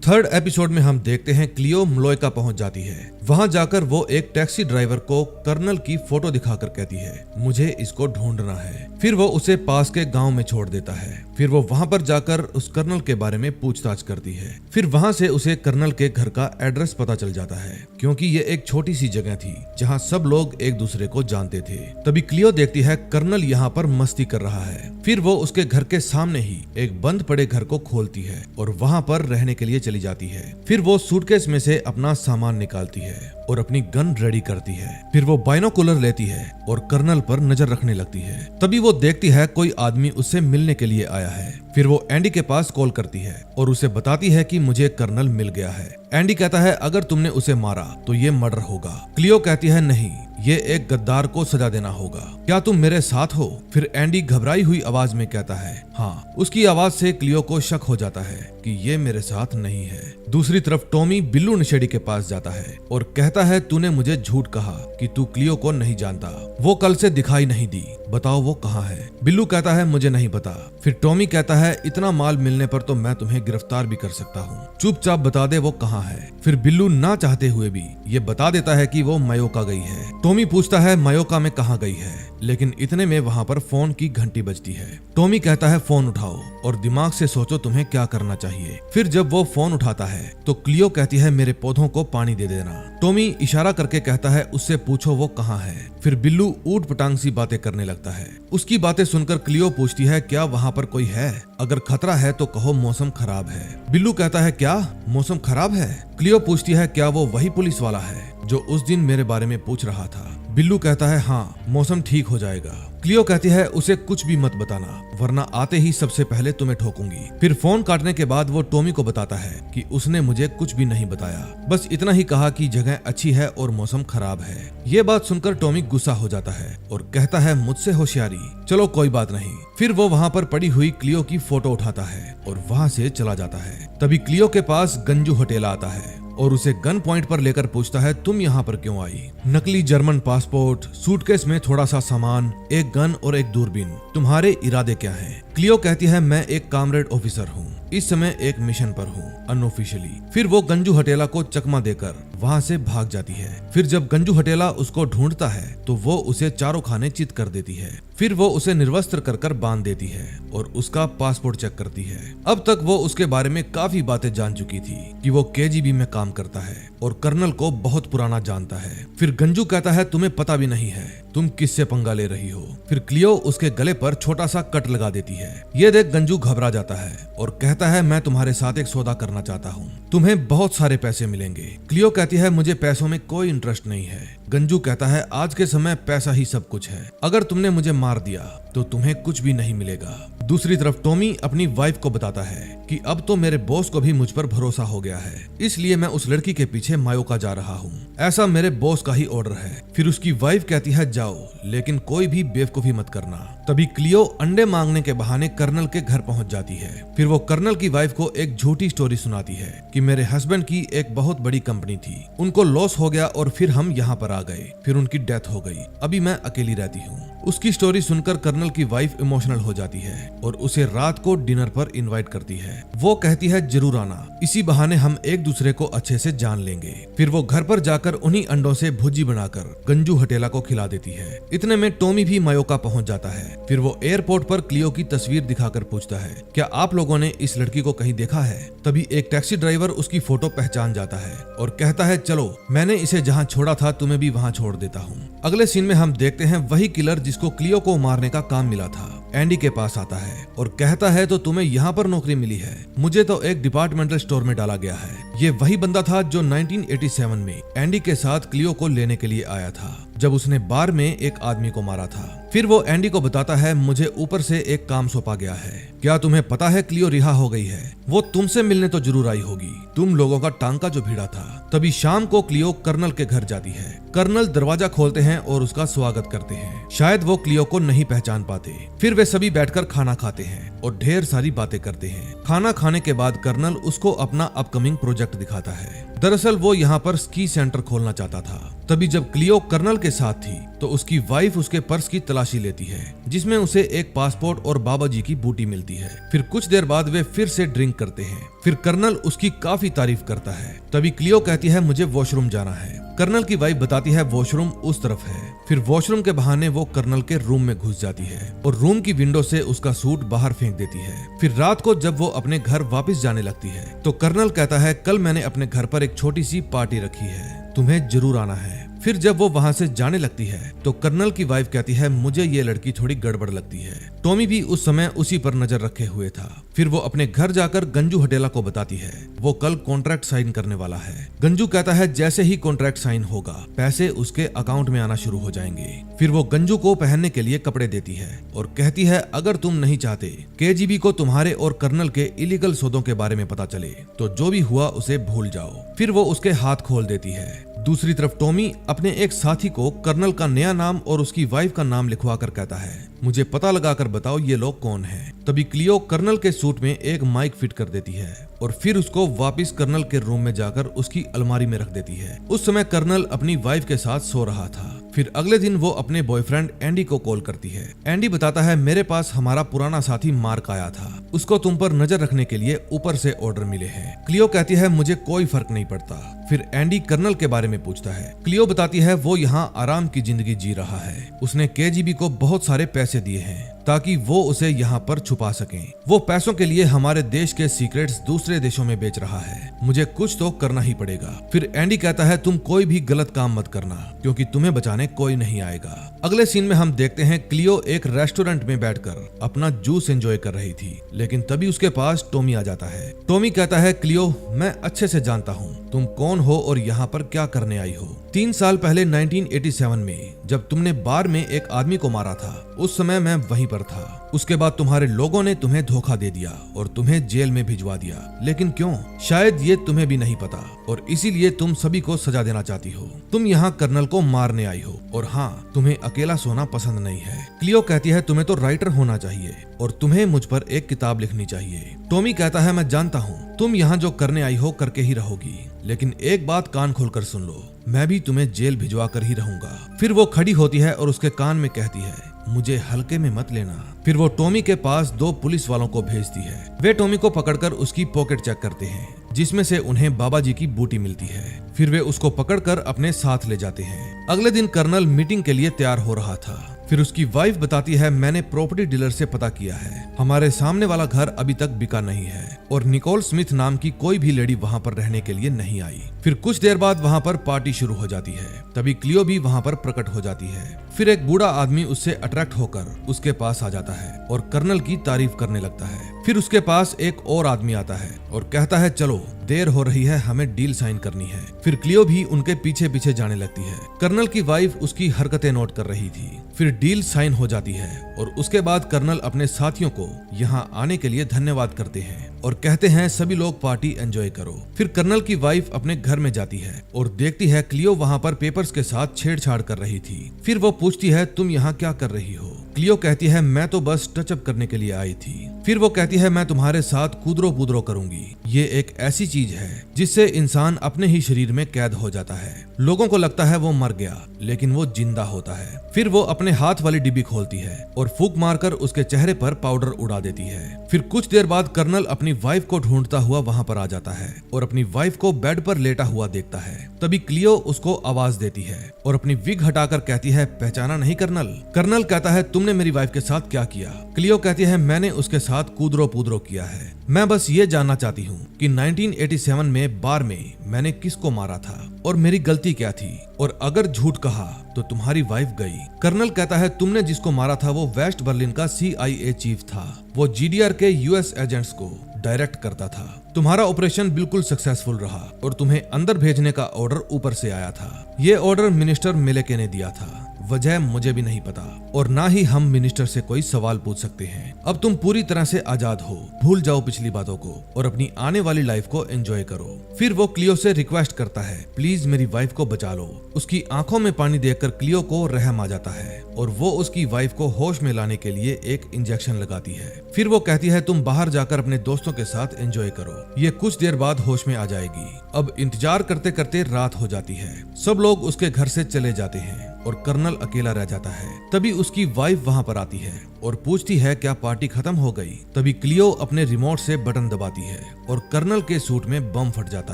A: थर्ड एपिसोड में हम देखते हैं क्लियो मलोइका पहुंच जाती है। वहां जाकर वो एक टैक्सी ड्राइवर को कर्नल की फोटो दिखाकर कहती है मुझे इसको ढूंढना है। फिर वो उसे पास के गांव में छोड़ देता है। फिर वो वहां पर जाकर उस कर्नल के बारे में पूछताछ करती है। फिर वहां से उसे कर्नल के घर का एड्रेस पता चल जाता है क्योंकि ये एक छोटी सी जगह थी जहां सब लोग एक दूसरे को जानते थे। तभी क्लियो देखती है कर्नल यहाँ पर मस्ती कर रहा है। फिर वो उसके घर के सामने ही एक बंद पड़े घर को खोलती है और वहां पर रहने के लिए चली जाती है। फिर वो सूटकेस में से अपना सामान निकालती है और अपनी गन रेडी करती है। फिर वो बाइनोकुलर लेती है और कर्नल पर नजर रखने लगती है। तभी वो देखती है कोई आदमी उससे मिलने के लिए आया है। फिर वो एंडी के पास कॉल करती है और उसे बताती है कि मुझे कर्नल मिल गया है। एंडी कहता है अगर तुमने उसे मारा तो ये मर्डर होगा। क्लियो कहती है नहीं, ये एक गद्दार को सजा देना होगा। क्या तुम मेरे साथ हो? फिर एंडी घबराई हुई आवाज में कहता है हाँ। उसकी आवाज से क्लियो को शक हो जाता है कि ये मेरे साथ नहीं है। दूसरी तरफ टॉमी बिल्लू नशेड़ी के पास जाता है और कहता है तूने मुझे झूठ कहा कि तू क्लियो को नहीं जानता। वो कल से दिखाई नहीं दी, बताओ वो कहाँ है? बिल्लू कहता है मुझे नहीं पता। फिर टॉमी कहता है इतना माल मिलने पर तो मैं तुम्हें गिरफ्तार भी कर सकता हूँ, चुपचाप बता दे वो कहाँ है। फिर बिल्लू ना चाहते हुए भी ये बता देता है कि वो मायोका गई है। टॉमी पूछता है मायोका में कहाँ गई है, लेकिन इतने में वहाँ पर फोन की घंटी बजती है। टॉमी कहता है फोन उठाओ और दिमाग से सोचो तुम्हें क्या करना चाहिए। फिर जब वो फोन उठाता है तो क्लियो कहती है मेरे पौधों को पानी दे देना। टॉमी इशारा करके कहता है उससे पूछो वो कहाँ है। फिर बिल्लू ऊट पटांग सी बातें करने लगता है। उसकी बातें सुनकर क्लियो पूछती है क्या वहाँ पर कोई है? अगर खतरा है तो कहो मौसम खराब है। बिल्लू कहता है क्या मौसम खराब है? क्लियो पूछती है क्या वो वही पुलिस वाला है जो उस दिन मेरे बारे में पूछ रहा था? बिल्लू कहता है हाँ, मौसम ठीक हो जाएगा। क्लियो कहती है उसे कुछ भी मत बताना वरना आते ही सबसे पहले तुम्हें ठोकूंगी। फिर फोन काटने के बाद वो टॉमी को बताता है कि उसने मुझे कुछ भी नहीं बताया, बस इतना ही कहा कि जगह अच्छी है और मौसम खराब है। ये बात सुनकर टॉमी गुस्सा हो जाता है और कहता है मुझसे होशियारी, चलो कोई बात नहीं। फिर वो वहाँ पर पड़ी हुई क्लियो की फोटो उठाता है और वहाँ से चला जाता है। तभी क्लियो के पास गंजू हटेला आता है और उसे गन पॉइंट पर लेकर पूछता है तुम यहाँ पर क्यों आई? नकली जर्मन पासपोर्ट, सूटकेस में थोड़ा सा सामान, एक गन और एक दूरबीन, तुम्हारे इरादे क्या हैं? क्लियो कहती है मैं एक कामरेड ऑफिसर हूँ, इस समय एक मिशन पर हूँ अनऑफिशियली। फिर वो गंजू हटेला को चकमा देकर वहाँ से भाग जाती है। फिर जब गंजू हटेला उसको ढूंढता है तो वो उसे चारों खाने चित कर देती है। फिर वो उसे निर्वस्त्र कर बांध देती है और उसका पासपोर्ट चेक करती है। अब तक वो उसके बारे में काफी बातें जान चुकी थी कि वो केजीबी में काम करता है और कर्नल को बहुत पुराना जानता है। फिर गंजू कहता है तुम्हें पता भी नहीं है तुम किससे पंगा ले रही हो। फिर क्लियो उसके गले पर छोटा सा कट लगा देती है। ये देख गंजू घबरा जाता है और कहता है मैं तुम्हारे साथ एक सौदा करना चाहता हूँ, तुम्हें बहुत सारे पैसे मिलेंगे। क्लियो कहती है मुझे पैसों में कोई इंटरेस्ट नहीं है। गंजू कहता है आज के समय पैसा ही सब कुछ है, अगर तुमने मुझे मार दिया तो तुम्हें कुछ भी नहीं मिलेगा। दूसरी तरफ टॉमी अपनी वाइफ को बताता है कि अब तो मेरे बॉस को भी मुझ पर भरोसा हो गया है, इसलिए मैं उस लड़की के पीछे मायोका जा रहा हूँ, ऐसा मेरे बॉस का ही ऑर्डर है। फिर उसकी वाइफ कहती है जाओ लेकिन कोई भी बेवकूफी मत करना। तभी क्लियो अंडे मांगने के बहाने कर्नल के घर पहुंच जाती है। फिर वो कर्नल की वाइफ को एक झूठी स्टोरी सुनाती है कि मेरे हस्बैंड की एक बहुत बड़ी कंपनी थी, उनको लॉस हो गया और फिर हम यहाँ पर आ गए, फिर उनकी डेथ हो गई, अभी मैं अकेली रहती हूँ। उसकी स्टोरी सुनकर कर्नल की वाइफ इमोशनल हो जाती है और उसे रात को डिनर पर इनवाइट करती है। वो कहती है जरूर आना, इसी बहाने हम एक दूसरे को अच्छे से जान लेंगे। फिर वो घर पर जाकर उन्हीं अंडों से भुजी बनाकर गंजू हटेला को खिला देती है। इतने में टॉमी भी मायोका पहुंच जाता है। फिर वो एयरपोर्ट पर क्लियो की तस्वीर दिखाकर पूछता है क्या आप लोगों ने इस लड़की को कहीं देखा है? तभी एक टैक्सी ड्राइवर उसकी फोटो पहचान जाता है और कहता है चलो मैंने इसे जहाँ छोड़ा था तुम्हें भी वहाँ छोड़ देता हूँ। अगले सीन में हम देखते हैं वही किलर जिसको क्लियो को मारने का काम मिला था एंडी के पास आता है और कहता है तो तुम्हें यहाँ पर नौकरी मिली है, मुझे तो एक डिपार्टमेंटल स्टोर में डाला गया है। ये वही बंदा था जो 1987 में एंडी के साथ क्लियो को लेने के लिए आया था जब उसने बार में एक आदमी को मारा था। फिर वो एंडी को बताता है मुझे ऊपर से एक काम सौंपा गया है। क्या तुम्हें पता है क्लियो रिहा हो गई है? वो तुमसे मिलने तो जरूर आई होगी, तुम लोगों का टांका जो भिड़ा था। तभी शाम को क्लियो कर्नल के घर जाती है। कर्नल दरवाजा खोलते हैं और उसका स्वागत करते हैं। शायद वो क्लियो को नहीं पहचान पाते। फिर वे सभी बैठकर खाना खाते हैं और ढेर सारी बातें करते हैं। खाना खाने के बाद कर्नल उसको अपना अपकमिंग प्रोजेक्ट दिखाता है। दरअसल वो यहाँ पर स्की सेंटर खोलना चाहता था। तभी जब क्लियो कर्नल के साथ थी तो उसकी वाइफ उसके पर्स की तलाशी लेती है, जिसमें उसे एक पासपोर्ट और बाबा जी की बूटी मिलती है। फिर कुछ देर बाद वे फिर से ड्रिंक करते हैं। फिर कर्नल उसकी काफी तारीफ करता है। तभी क्लियो कहती है मुझे वॉशरूम जाना है। कर्नल की वाइफ बताती है वॉशरूम उस तरफ है। फिर वॉशरूम के बहाने वो कर्नल के रूम में घुस जाती है और रूम की विंडो से उसका सूट बाहर फेंक देती है। फिर रात को जब वो अपने घर वापस जाने लगती है तो कर्नल कहता है कल मैंने अपने घर पर एक छोटी सी पार्टी रखी है, तुम्हें जरूर आना है। फिर जब वो वहाँ से जाने लगती है तो कर्नल की वाइफ कहती है मुझे ये लड़की थोड़ी गड़बड़ लगती है। टॉमी भी उस समय उसी पर नजर रखे हुए था। फिर वो अपने घर जाकर गंजू हटेला को बताती है वो कल कॉन्ट्रैक्ट साइन करने वाला है। गंजू कहता है जैसे ही कॉन्ट्रैक्ट साइन होगा पैसे उसके अकाउंट में आना शुरू हो जाएंगे। फिर वो गंजू को पहनने के लिए कपड़े देती है और कहती है अगर तुम नहीं चाहते केजीबी को तुम्हारे और कर्नल के इलीगल सौदों के बारे में पता चले तो जो भी हुआ उसे भूल जाओ। फिर वो उसके हाथ खोल देती है। दूसरी तरफ टॉमी अपने एक साथी को कर्नल का नया नाम और उसकी वाइफ का नाम लिखवा कर कहता है मुझे पता लगाकर बताओ ये लोग कौन हैं। तभी क्लियो कर्नल के सूट में एक माइक फिट कर देती है और फिर उसको वापस कर्नल के रूम में जाकर उसकी अलमारी में रख देती है। उस समय कर्नल अपनी वाइफ के साथ सो रहा था। फिर अगले दिन वो अपने बॉयफ्रेंड एंडी को कॉल करती है। एंडी बताता है मेरे पास हमारा पुराना साथी मार्क आया था, उसको तुम पर नजर रखने के लिए ऊपर से ऑर्डर मिले हैं। क्लियो कहती है मुझे कोई फर्क नहीं पड़ता। फिर एंडी कर्नल के बारे में पूछता है। क्लियो बताती है वो यहाँ आराम की जिंदगी जी रहा है। उसने केजीबी को बहुत सारे पैसे दिए हैं ताकि वो उसे यहाँ पर छुपा सकें। वो पैसों के लिए हमारे देश के सीक्रेट्स दूसरे देशों में बेच रहा है। मुझे कुछ तो करना ही पड़ेगा। फिर एंडी कहता है तुम कोई भी गलत काम मत करना क्योंकि तुम्हें बचाने कोई नहीं आएगा। अगले सीन में हम देखते हैं क्लियो एक रेस्टोरेंट में बैठकर अपना जूस एंजॉय कर रही थी, लेकिन तभी उसके पास टॉमी आ जाता है। टॉमी कहता है क्लियो मैं अच्छे से जानता हूँ तुम कौन हो और यहाँ पर क्या करने आई हो। 3 साल पहले 1987 में जब तुमने बार में एक आदमी को मारा था उस समय मैं वहीं पर था। उसके बाद तुम्हारे लोगों ने तुम्हें धोखा दे दिया और तुम्हें जेल में भिजवा दिया। लेकिन क्यों? शायद ये तुम्हें भी नहीं पता और इसीलिए तुम सभी को सजा देना चाहती हो। तुम यहाँ कर्नल को मारने आई हो और हाँ तुम्हें अकेला सोना पसंद नहीं है। क्लियो कहती है तुम्हें तो राइटर होना चाहिए और तुम्हें मुझ पर एक किताब लिखनी चाहिए। टॉमी कहता है मैं जानता हूँ तुम यहाँ जो करने आई हो करके ही रहोगी, लेकिन एक बात कान खोलकर सुन लो, मैं भी तुम्हें जेल भिजवा कर ही रहूंगा। फिर वो खड़ी होती है और उसके कान में कहती है मुझे हल्के में मत लेना। फिर वो टॉमी के पास 2 पुलिस वालों को भेजती है। वे टॉमी को पकड़कर उसकी पॉकेट चेक करते हैं जिसमें से उन्हें बाबा जी की बूटी मिलती है। फिर वे उसको पकड़कर अपने साथ ले जाते हैं। अगले दिन कर्नल मीटिंग के लिए तैयार हो रहा था। फिर उसकी वाइफ बताती है मैंने प्रॉपर्टी डीलर से पता किया है, हमारे सामने वाला घर अभी तक बिका नहीं है और निकोल स्मिथ नाम की कोई भी लेडी वहाँ पर रहने के लिए नहीं आई। फिर कुछ देर बाद वहाँ पर पार्टी शुरू हो जाती है। तभी क्लियो भी वहाँ पर प्रकट हो जाती है। फिर एक बूढ़ा आदमी उससे अट्रैक्ट होकर उसके पास आ जाता है और कर्नल की तारीफ करने लगता है। फिर उसके पास एक और आदमी आता है और कहता है चलो देर हो रही है, हमें डील साइन करनी है। फिर क्लियो भी उनके पीछे पीछे जाने लगती है। कर्नल की वाइफ उसकी हरकतें नोट कर रही थी। फिर डील साइन हो जाती है और उसके बाद कर्नल अपने साथियों को यहाँ आने के लिए धन्यवाद करते हैं और कहते हैं सभी लोग पार्टी एंजॉय करो। फिर कर्नल की वाइफ अपने घर में जाती है और देखती है क्लियो वहाँ पर पेपर्स के साथ छेड़छाड़ कर रही थी। फिर वो पूछती है तुम यहाँ क्या कर रही हो? क्लियो कहती है मैं तो बस टचअप करने के लिए आई थी। फिर वो कहती है मैं तुम्हारे साथ कूदरो पुदरो करूंगी। ये एक ऐसी चीज है जिससे इंसान अपने ही शरीर में कैद हो जाता है। लोगों को लगता है वो मर गया लेकिन वो जिंदा होता है। फिर वो अपने हाथ वाली डिब्बी खोलती है और फूंक मारकर उसके चेहरे पर पाउडर उड़ा देती है। फिर कुछ देर बाद कर्नल अपनी वाइफ को ढूंढता हुआ वहाँ पर आ जाता है और अपनी वाइफ को बेड पर लेटा हुआ देखता है। तभी क्लियो उसको आवाज देती है और अपनी विग हटाकर कहती है पहचाना नहीं कर्नल? कर्नल कहता है तुमने मेरी वाइफ के साथ क्या किया? क्लियो कहती है मैंने उसके साथ कूदरो पुदरो किया है। मैं बस ये जानना चाहती हूँ कि 1987 में बार में मैंने किसको मारा था और मेरी गलती क्या थी, और अगर झूठ कहा तो तुम्हारी वाइफ गई। कर्नल कहता है तुमने जिसको मारा था वो वेस्ट बर्लिन का CIA चीफ था। वो GDR के US एजेंट्स को डायरेक्ट करता था। तुम्हारा ऑपरेशन बिल्कुल सक्सेसफुल रहा और तुम्हें अंदर भेजने का ऑर्डर ऊपर से आया था। ये ऑर्डर मिनिस्टर मेलेके ने दिया था। वजह मुझे भी नहीं पता और ना ही हम मिनिस्टर से कोई सवाल पूछ सकते हैं। अब तुम पूरी तरह से आजाद हो, भूल जाओ पिछली बातों को और अपनी आने वाली लाइफ को एंजॉय करो। फिर वो क्लियो से रिक्वेस्ट करता है, प्लीज मेरी वाइफ को बचा लो। उसकी आंखों में पानी देखकर क्लियो को रहम आ जाता है और वो उसकी वाइफ को होश में लाने के लिए एक इंजेक्शन लगाती है। फिर वो कहती है, तुम बाहर जाकर अपने दोस्तों के साथ एंजॉय करो, ये कुछ देर बाद होश में आ जाएगी। अब इंतजार करते करते रात हो जाती है। सब लोग उसके घर से चले जाते हैं और कर्नल अकेला रह जाता है। तभी उसकी वाइफ वहां पर आती है और पूछती है, क्या पार्टी खत्म हो गई? तभी क्लियो अपने रिमोट से बटन दबाती है और कर्नल के सूट में बम फट जाता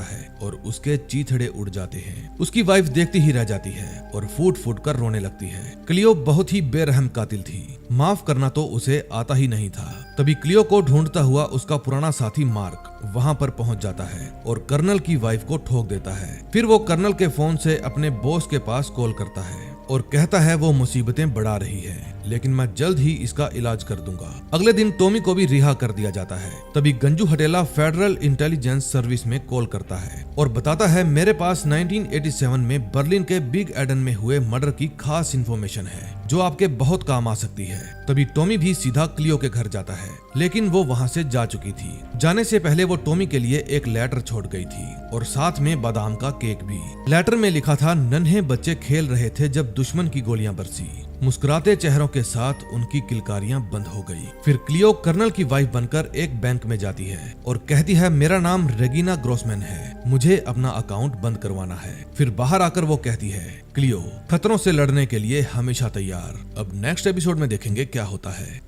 A: है और उसके चीथड़े उड़ जाते हैं। उसकी वाइफ देखती ही रह जाती है और फूट फूट कर रोने लगती है। क्लियो बहुत ही बेरहम कातिल थी, माफ करना तो उसे आता ही नहीं था। तभी क्लियो को ढूंढता हुआ उसका पुराना साथी मार्क वहां पर पहुंच जाता है और कर्नल की वाइफ को ठोक देता है। फिर वो कर्नल के फोन से अपने बॉस के पास कॉल करता है और कहता है वो मुसीबतें बढ़ा रही है, लेकिन मैं जल्द ही इसका इलाज कर दूंगा। अगले दिन टॉमी को भी रिहा कर दिया जाता है। तभी गंजू हटेला फेडरल इंटेलिजेंस सर्विस में कॉल करता है और बताता है, मेरे पास 1987 में बर्लिन के बिग एडन में हुए मर्डर की खास इन्फॉर्मेशन है जो आपके बहुत काम आ सकती है। तभी टॉमी भी सीधा क्लियो के घर जाता है, लेकिन वो वहाँ से जा चुकी थी। जाने से पहले वो टॉमी के लिए एक लेटर छोड़ गई थी और साथ में बादाम का केक भी। लेटर में लिखा था, नन्हे बच्चे खेल रहे थे जब दुश्मन की गोलियां बरसी, मुस्कुराते चेहरों के साथ उनकी किलकारियां बंद हो गई। फिर क्लियो कर्नल की वाइफ बनकर एक बैंक में जाती है और कहती है, मेरा नाम रेगिना ग्रोसमैन है, मुझे अपना अकाउंट बंद करवाना है। फिर बाहर आकर वो कहती है, क्लियो खतरों से लड़ने के लिए हमेशा तैयार। अब नेक्स्ट एपिसोड में देखेंगे क्या होता है।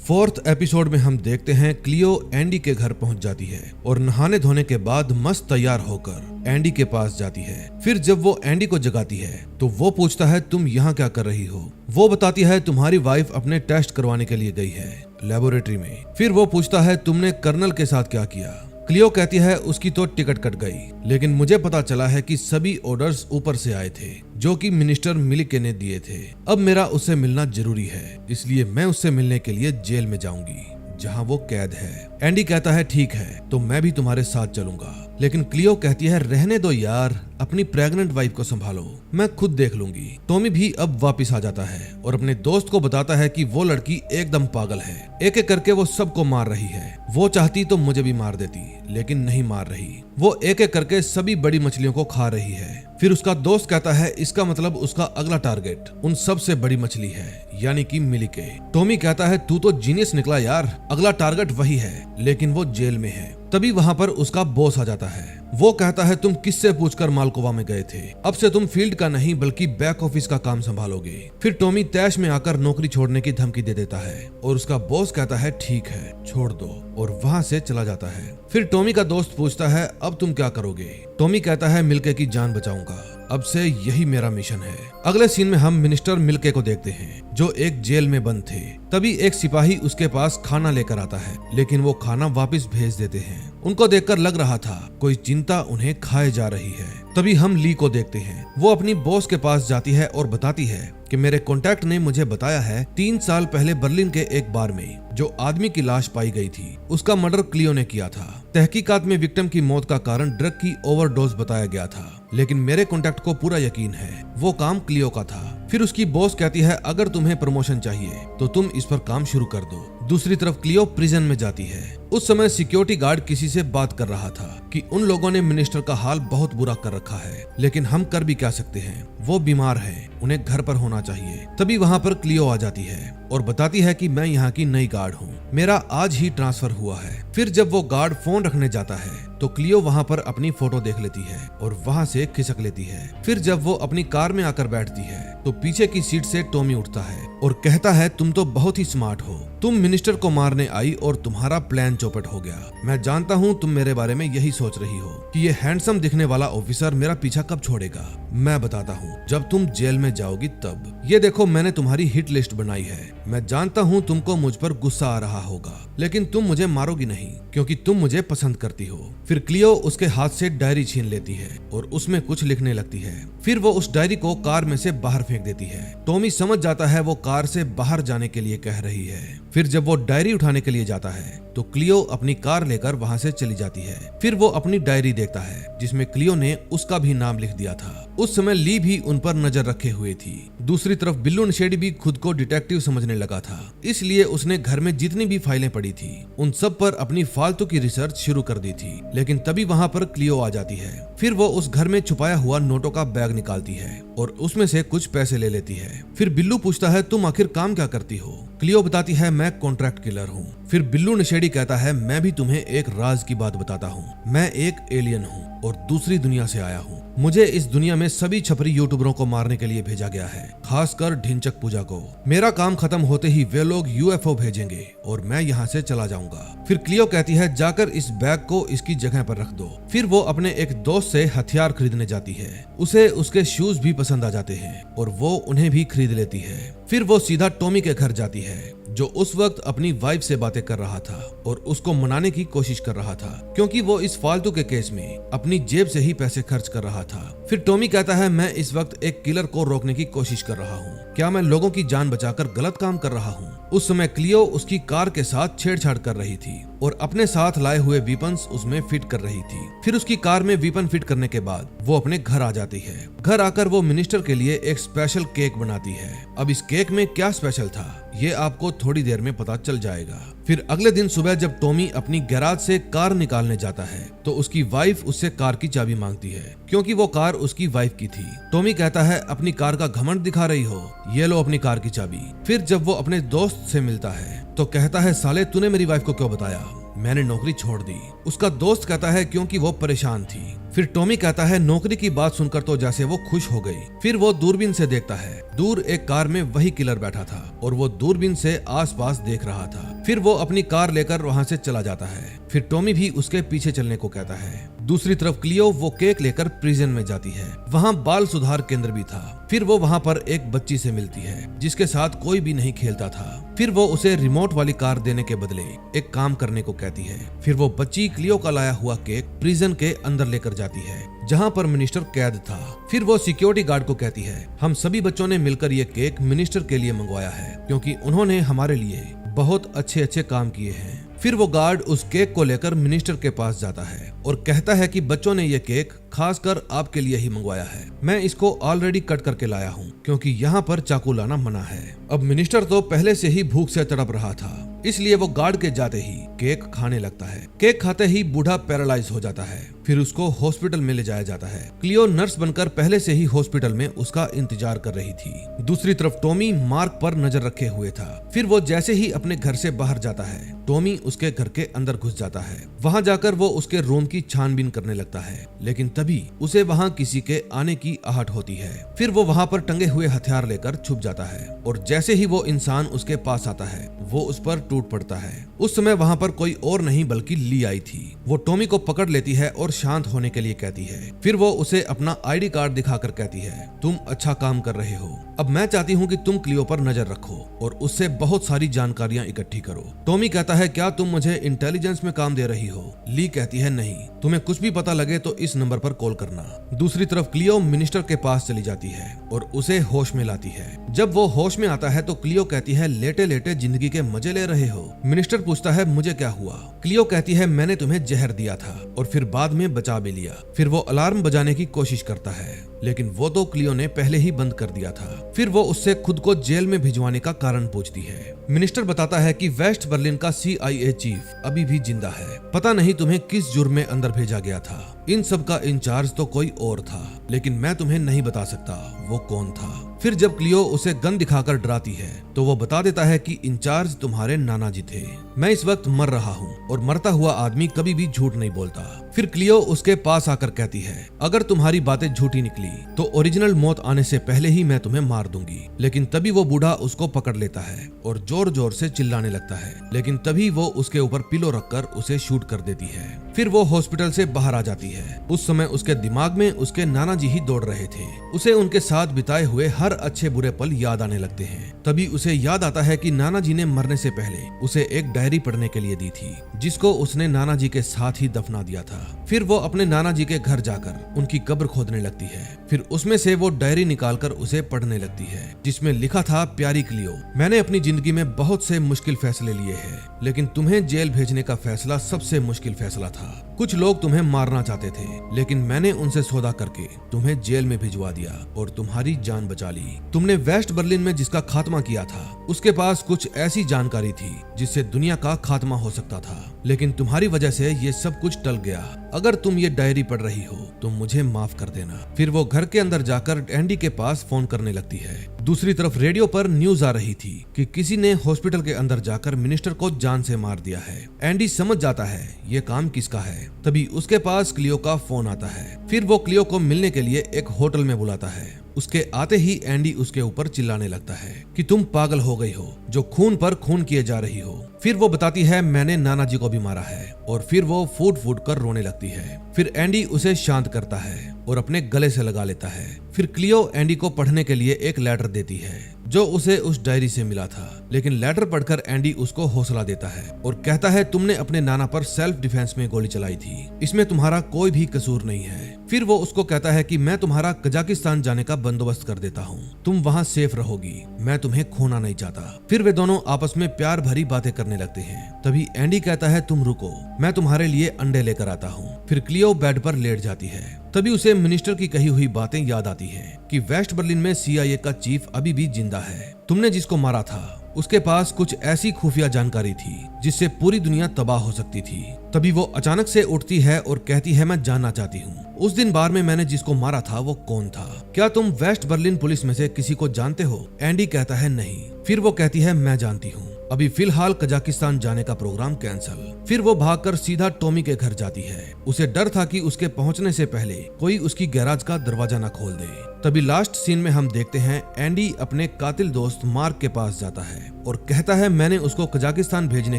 A: 4th एपिसोड में हम देखते हैं क्लियो एंडी के घर पहुंच जाती है और नहाने धोने के बाद मस्त तैयार होकर एंडी के पास जाती है। फिर जब वो एंडी को जगाती है तो वो पूछता है, तुम यहाँ क्या कर रही हो? वो बताती है, तुम्हारी वाइफ अपने टेस्ट करवाने के लिए गई है लेबोरेटरी में। फिर वो पूछता है, तुमने कर्नल के साथ क्या किया? क्लियो कहती है, उसकी तो टिकट कट गई, लेकिन मुझे पता चला है कि सभी ऑर्डर्स ऊपर से आए थे जो कि मिनिस्टर मिलिके ने दिए थे। अब मेरा उससे मिलना जरूरी है, इसलिए मैं उससे मिलने के लिए जेल में जाऊंगी जहां वो कैद है। एंडी कहता है, ठीक है तो मैं भी तुम्हारे साथ चलूंगा। लेकिन क्लियो कहती है, रहने दो यार, अपनी प्रेग्नेंट वाइफ को संभालो, मैं खुद देख लूंगी। टॉमी भी अब वापस आ जाता है और अपने दोस्त को बताता है कि वो लड़की एकदम पागल है, एक एक करके वो सबको मार रही है। वो चाहती तो मुझे भी मार देती, लेकिन नहीं मार रही। वो एक एक करके सभी बड़ी मछलियों को खा रही है। फिर उसका दोस्त कहता है, इसका मतलब उसका अगला टारगेट उन सबसे बड़ी मछली है, यानी कि मिलिके। टॉमी कहता है, तू तो जीनियस निकला यार, अगला टारगेट वही है, लेकिन वो जेल में है। तभी वहाँ पर उसका बॉस आ जाता है। वो कहता है, तुम किससे पूछकर मालकोवा में गए थे? अब से तुम फील्ड का नहीं बल्कि बैक ऑफिस का काम संभालोगे। फिर टॉमी तैश में आकर नौकरी छोड़ने की धमकी दे देता है और उसका बॉस कहता है, ठीक है छोड़ दो, और वहाँ से चला जाता है। फिर टॉमी का दोस्त पूछता है, अब तुम क्या करोगे? टॉमी कहता है, मिल्के की जान बचाऊंगा, अब से यही मेरा मिशन है। अगले सीन में हम मिनिस्टर मिल्के को देखते हैं जो एक जेल में बंद थे। तभी एक सिपाही उसके पास खाना लेकर आता है, लेकिन वो खाना वापस भेज देते हैं। उनको देखकर लग रहा था कोई चिंता उन्हें खाए जा रही है। तभी हम ली को देखते हैं, वो अपनी बॉस के पास जाती है और बताती है कि मेरे कॉन्टैक्ट ने मुझे बताया है 3 साल पहले बर्लिन के एक बार में जो आदमी की लाश पाई गई थी उसका मर्डर क्लियो ने किया था। तहकीकात में विक्टिम की मौत का कारण ड्रग की ओवरडोज बताया गया था, लेकिन मेरे कॉन्टैक्ट को पूरा यकीन है वो काम क्लियो का था। फिर उसकी बॉस कहती है, अगर तुम्हें प्रमोशन चाहिए तो तुम इस पर काम शुरू कर दो। दूसरी तरफ क्लियो प्रिजन में जाती है। उस समय सिक्योरिटी गार्ड किसी से बात कर रहा था कि उन लोगों ने मिनिस्टर का हाल बहुत बुरा कर रखा है, लेकिन हम कर भी क्या सकते हैं, वो बीमार है, उन्हें घर पर होना चाहिए। तभी वहाँ पर क्लियो आ जाती है और बताती है कि मैं यहाँ की नई गार्ड हूँ, मेरा आज ही ट्रांसफर हुआ है। फिर जब वो गार्ड फोन रखने जाता है तो क्लियो वहाँ पर अपनी फोटो देख लेती है और वहाँ से खिसक लेती है। फिर जब वो अपनी कार में आकर बैठती है तो पीछे की सीट से टॉमी उठता है और कहता है, तुम तो बहुत ही स्मार्ट हो, तुम मिनिस्टर को मारने आई और तुम्हारा प्लान चौपट हो गया। मैं जानता हूँ तुम मेरे बारे में यही सोच रही हो कि ये हैंडसम दिखने वाला ऑफिसर मेरा पीछा कब छोड़ेगा। मैं बताता हूँ, जब तुम जेल में जाओगी तब। ये देखो मैंने तुम्हारी हिट लिस्ट बनाई है। मैं जानता हूँ तुमको मुझ पर गुस्सा आ रहा होगा, लेकिन तुम मुझे मारोगी नहीं क्योंकि तुम मुझे पसंद करती हो। फिर क्लियो उसके हाथ से डायरी छीन लेती है और उसमें कुछ लिखने लगती है। फिर वो उस डायरी को कार में से बाहर फेंक देती है। टॉमी समझ जाता है वो कार से बाहर जाने के लिए कह रही है। फिर जब वो डायरी उठाने के लिए जाता है तो क्लियो अपनी कार लेकर वहां से चली जाती है। फिर वो अपनी डायरी देखता है जिसमें क्लियो ने उसका भी नाम लिख दिया था। उस समय ली भी उन पर नजर रखे हुए थी। दूसरी तरफ बिल्लू नशेड़ी भी खुद को डिटेक्टिव समझने लगा था, इसलिए उसने घर में जितनी भी फाइलें पड़ी थी उन सब पर अपनी फालतू की रिसर्च शुरू कर दी थी। लेकिन तभी वहां पर क्लियो आ जाती है। फिर वो उस घर में छुपाया हुआ नोटों का बैग निकालती है और उसमें से कुछ पैसे ले लेती है। फिर बिल्लू पूछता है तुम आखिर काम क्या करती हो? क्लियो बताती है मैं कॉन्ट्रैक्ट किलर हूँ। फिर बिल्लू नशेड़ी कहता है मैं भी तुम्हें एक राज की बात बताता हूँ, मैं एक एलियन हूँ और दूसरी दुनिया से आया हूँ। मुझे इस दुनिया में सभी छपरी यूट्यूबरों को मारने के लिए भेजा गया है, खासकर ढिंचक पूजा को। मेरा काम खत्म होते ही वे लोग यूएफओ भेजेंगे और मैं यहाँ से चला जाऊंगा। फिर क्लियो कहती है जाकर इस बैग को इसकी जगह पर रख दो। फिर वो अपने एक दोस्त से हथियार खरीदने जाती है। उसे उसके शूज भी पसंद आ जाते हैं और वो उन्हें भी खरीद लेती है। फिर वो सीधा टॉमी के घर जाती है जो उस वक्त अपनी वाइफ से बातें कर रहा था और उसको मनाने की कोशिश कर रहा था क्योंकि वो इस फालतू के केस में अपनी जेब से ही पैसे खर्च कर रहा था। फिर टॉमी कहता है मैं इस वक्त एक किलर को रोकने की कोशिश कर रहा हूँ, क्या मैं लोगों की जान बचाकर गलत काम कर रहा हूँ? उस समय क्लियो उसकी कार के साथ छेड़छाड़ कर रही थी और अपने साथ लाए हुए वीपन्स उसमें फिट कर रही थी। फिर उसकी कार में वीपन फिट करने के बाद वो अपने घर आ जाती है। घर आकर वो मिनिस्टर के लिए एक स्पेशल केक बनाती है। अब इस केक में क्या स्पेशल था ये आपको थोड़ी देर में पता चल जाएगा। फिर अगले दिन सुबह जब टॉमी अपनी गैराज से कार निकालने जाता है तो उसकी वाइफ उससे कार की चाबी मांगती है क्योंकि वो कार उसकी वाइफ की थी। टॉमी कहता है अपनी कार का घमंड दिखा रही हो, ये लो अपनी कार की चाबी। फिर जब वो अपने दोस्त से मिलता है तो कहता है साले तूने मेरी वाइफ को क्यों बताया? मैंने नौकरी छोड़ दी। उसका दोस्त कहता है क्योंकि वो परेशान थी। फिर टॉमी कहता है नौकरी की बात सुनकर तो जैसे वो खुश हो गई। फिर वो दूरबीन से देखता है, दूर एक कार में वही किलर बैठा था और वो दूरबीन से आसपास देख रहा था। फिर वो अपनी कार लेकर वहां से चला जाता है। फिर टॉमी भी उसके पीछे चलने को कहता है। दूसरी तरफ क्लियो वो केक लेकर प्रिजन में जाती है। वहाँ बाल सुधार केंद्र भी था। फिर वो वहाँ पर एक बच्ची से मिलती है जिसके साथ कोई भी नहीं खेलता था। फिर वो उसे रिमोट वाली कार देने के बदले एक काम करने को कहती है। फिर वो बच्ची क्लियो का लाया हुआ केक प्रिजन के अंदर लेकर जाती है जहाँ पर मिनिस्टर कैद था। फिर वो सिक्योरिटी गार्ड को कहती है हम सभी बच्चों ने मिलकर ये केक मिनिस्टर के लिए मंगवाया है क्योंकि उन्होंने हमारे लिए बहुत अच्छे काम किए हैं। फिर वो गार्ड उस केक को लेकर मिनिस्टर के पास जाता है और कहता है कि बच्चों ने ये केक खासकर आपके लिए ही मंगवाया है। मैं इसको ऑलरेडी कट करके लाया हूँ क्योंकि यहाँ पर चाकू लाना मना है। अब मिनिस्टर तो पहले से ही भूख से तड़प रहा था, इसलिए वो गार्ड के जाते ही केक खाने लगता है। केक खाते ही बूढ़ा पैरालाइज हो जाता है। फिर उसको हॉस्पिटल में ले जाया जाता है। क्लियो नर्स बनकर पहले से ही हॉस्पिटल में उसका इंतजार कर रही थी। दूसरी तरफ टॉमी मार्क पर नजर रखे हुए था। फिर वो जैसे ही अपने घर से बाहर जाता है टॉमी उसके घर के अंदर घुस जाता है। वहाँ जाकर वो उसके रूम की छानबीन करने लगता है, लेकिन तभी उसे वहाँ किसी के आने की आहट होती है। फिर वो वहाँ पर टंगे हुए हथियार लेकर छुप जाता है और जैसे ही वो इंसान उसके पास आता है वो उस पर टूट पड़ता है। उस समय वहाँ पर कोई और नहीं बल्कि ली आई थी। वो टॉमी को पकड़ लेती है और शांत होने के लिए कहती है। फिर वो उसे अपना आईडी कार्ड दिखाकर कहती है तुम अच्छा काम कर रहे हो, अब मैं चाहती हूँ कि तुम क्लियो पर नजर रखो और उससे बहुत सारी जानकारियाँ इकट्ठी करो। टॉमी कहता है क्या तुम मुझे इंटेलिजेंस में काम दे रही हो? ली कहती है नहीं, तुम्हें कुछ भी पता लगे तो इस नंबर पर कॉल करना। दूसरी तरफ क्लियो मिनिस्टर के पास चली जाती है और उसे होश में लाती है। जब वो होश में आता है तो क्लियो कहती है लेटे लेटे जिंदगी के मजे ले रहे हो? मिनिस्टर पूछता है मुझे क्या हुआ? क्लियो कहती है मैंने तुम्हें जहर दिया था और फिर बाद में बचा भी लिया। फिर वो अलार्म बजाने की कोशिश करता है लेकिन वो तो क्लियो ने पहले ही बंद कर दिया था। फिर वो उससे खुद को जेल में भिजवाने का कारण पूछती है। मिनिस्टर बताता है कि वेस्ट बर्लिन का CIA चीफ अभी भी जिंदा है, पता नहीं तुम्हें किस जुर्म में अंदर भेजा गया था। इन सब का इंचार्ज तो कोई और था, लेकिन मैं तुम्हें नहीं बता सकता वो कौन था। फिर जब क्लियो उसे गन दिखाकर डराती है तो वो बता देता है कि इंचार्ज तुम्हारे नाना जी थे। मैं इस वक्त मर रहा हूँ और मरता हुआ आदमी कभी भी झूठ नहीं बोलता। फिर क्लियो उसके पास आकर कहती है अगर तुम्हारी बातें झूठी निकली तो ओरिजिनल मौत आने से पहले ही मैं तुम्हें मार दूंगी। लेकिन तभी वो बूढ़ा उसको पकड़ लेता है और जोर जोर से चिल्लाने लगता है, लेकिन तभी वो उसके ऊपर पिलो रखकर उसे शूट कर देती है। फिर वो हॉस्पिटल से बाहर आ जाती है। उस समय उसके दिमाग में उसके नाना जी ही दौड़ रहे थे। उसे उनके साथ बिताए हुए हर अच्छे बुरे पल याद आने लगते हैं। तभी उसे याद आता है कि नाना जी ने मरने से पहले उसे एक डायरी पढ़ने के लिए दी थी, जिसको उसने नाना जी के साथ ही दफना दिया था। फिर वो अपने नाना जी के घर जाकर उनकी कब्र खोदने लगती है। फिर उसमें से वो डायरी निकालकर उसे पढ़ने लगती है, जिसमें लिखा था, प्यारी क्लियो, मैंने अपनी जिंदगी में बहुत से मुश्किल फैसले लिए हैं, लेकिन तुम्हें जेल भेजने का फैसला सबसे मुश्किल फैसला था। कुछ लोग तुम्हें मारना चाहते थे, लेकिन मैंने उनसे सौदा करके तुम्हें जेल में भिजवा दिया और तुम्हारी जान बचा ली। तुमने वेस्ट बर्लिन में जिसका खात्मा किया था, उसके पास कुछ ऐसी जानकारी थी जिससे दुनिया का खात्मा हो सकता था, लेकिन तुम्हारी वजह से ये सब कुछ टल गया। अगर तुम ये डायरी पढ़ रही हो तो मुझे माफ कर देना। फिर वो घर के अंदर जाकर एंडी के पास फोन करने लगती है। दूसरी तरफ रेडियो पर न्यूज आ रही थी कि किसी ने हॉस्पिटल के अंदर जाकर मिनिस्टर को जान से मार दिया है। एंडी समझ जाता है ये काम किसका है। तभी उसके पास क्लियो का फोन आता है। फिर वो क्लियो को मिलने के लिए एक होटल में बुलाता है। उसके आते ही एंडी उसके ऊपर चिल्लाने लगता है कि तुम पागल हो गई हो, जो खून पर खून किए जा रही हो। फिर वो बताती है, मैंने नाना जी को भी मारा है। और फिर वो फूट फूट कर रोने लगती है। फिर एंडी उसे शांत करता है और अपने गले से लगा लेता है। फिर क्लियो एंडी को पढ़ने के लिए एक लेटर देती है जो उसे उस डायरी से मिला था, लेकिन लेटर पढ़कर एंडी उसको हौसला देता है और कहता है, तुमने अपने नाना पर सेल्फ डिफेंस में गोली चलाई थी, इसमें तुम्हारा कोई भी कसूर नहीं है। फिर वो उसको कहता है कि मैं तुम्हारा कजाकिस्तान जाने का बंदोबस्त कर देता हूँ, तुम वहाँ सेफ रहोगी, मैं तुम्हें खोना नहीं चाहता। फिर वे दोनों आपस में प्यार भरी बातें करने लगते हैं। तभी एंडी कहता है, तुम रुको, मैं तुम्हारे लिए अंडे लेकर आता हूँ। फिर क्लियो बेड पर लेट जाती है। तभी उसे मिनिस्टर की कही हुई बातें याद आती हैं कि वेस्ट बर्लिन में CIA का चीफ अभी भी जिंदा है। तुमने जिसको मारा था उसके पास कुछ ऐसी खुफिया जानकारी थी जिससे पूरी दुनिया तबाह हो सकती थी। तभी वो अचानक से उठती है और कहती है, मैं जानना चाहती हूँ उस दिन बार में मैंने जिसको मारा था वो कौन था? क्या तुम वेस्ट बर्लिन पुलिस में से किसी को जानते हो? एंडी कहता है, नहीं। फिर वो कहती है, मैं जानती हूँ, अभी फिलहाल कजाकिस्तान जाने का प्रोग्राम कैंसल। फिर वो भागकर सीधा टॉमी के घर जाती है। उसे डर था कि उसके पहुंचने से पहले कोई उसकी गैराज का दरवाजा न खोल दे। तभी लास्ट सीन में हम देखते हैं एंडी अपने कातिल दोस्त मार्क के पास जाता है और कहता है, मैंने उसको कजाकिस्तान भेजने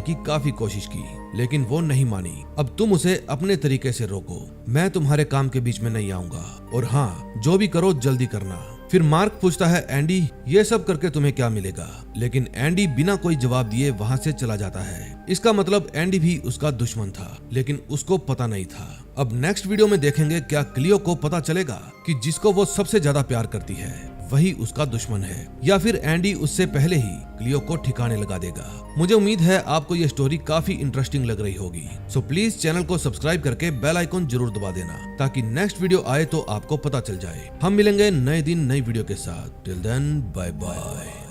A: की काफी कोशिश की, लेकिन वो नहीं मानी। अब तुम उसे अपने तरीके से रोको, मैं तुम्हारे काम के बीच में नहीं आऊंगा, और हाँ, जो भी करो जल्दी करना। फिर मार्क पूछता है, एंडी ये सब करके तुम्हें क्या मिलेगा? लेकिन एंडी बिना कोई जवाब दिए वहाँ से चला जाता है। इसका मतलब एंडी भी उसका दुश्मन था, लेकिन उसको पता नहीं था। अब नेक्स्ट वीडियो में देखेंगे क्या क्लियो को पता चलेगा कि जिसको वो सबसे ज्यादा प्यार करती है वही उसका दुश्मन है, या फिर एंडी उससे पहले ही क्लियो को ठिकाने लगा देगा। मुझे उम्मीद है आपको ये स्टोरी काफी इंटरेस्टिंग लग रही होगी। सो प्लीज चैनल को सब्सक्राइब करके बेल आइकन जरूर दबा देना ताकि नेक्स्ट वीडियो आए तो आपको पता चल जाए। हम मिलेंगे नए दिन नई वीडियो के साथ। Till then, bye bye.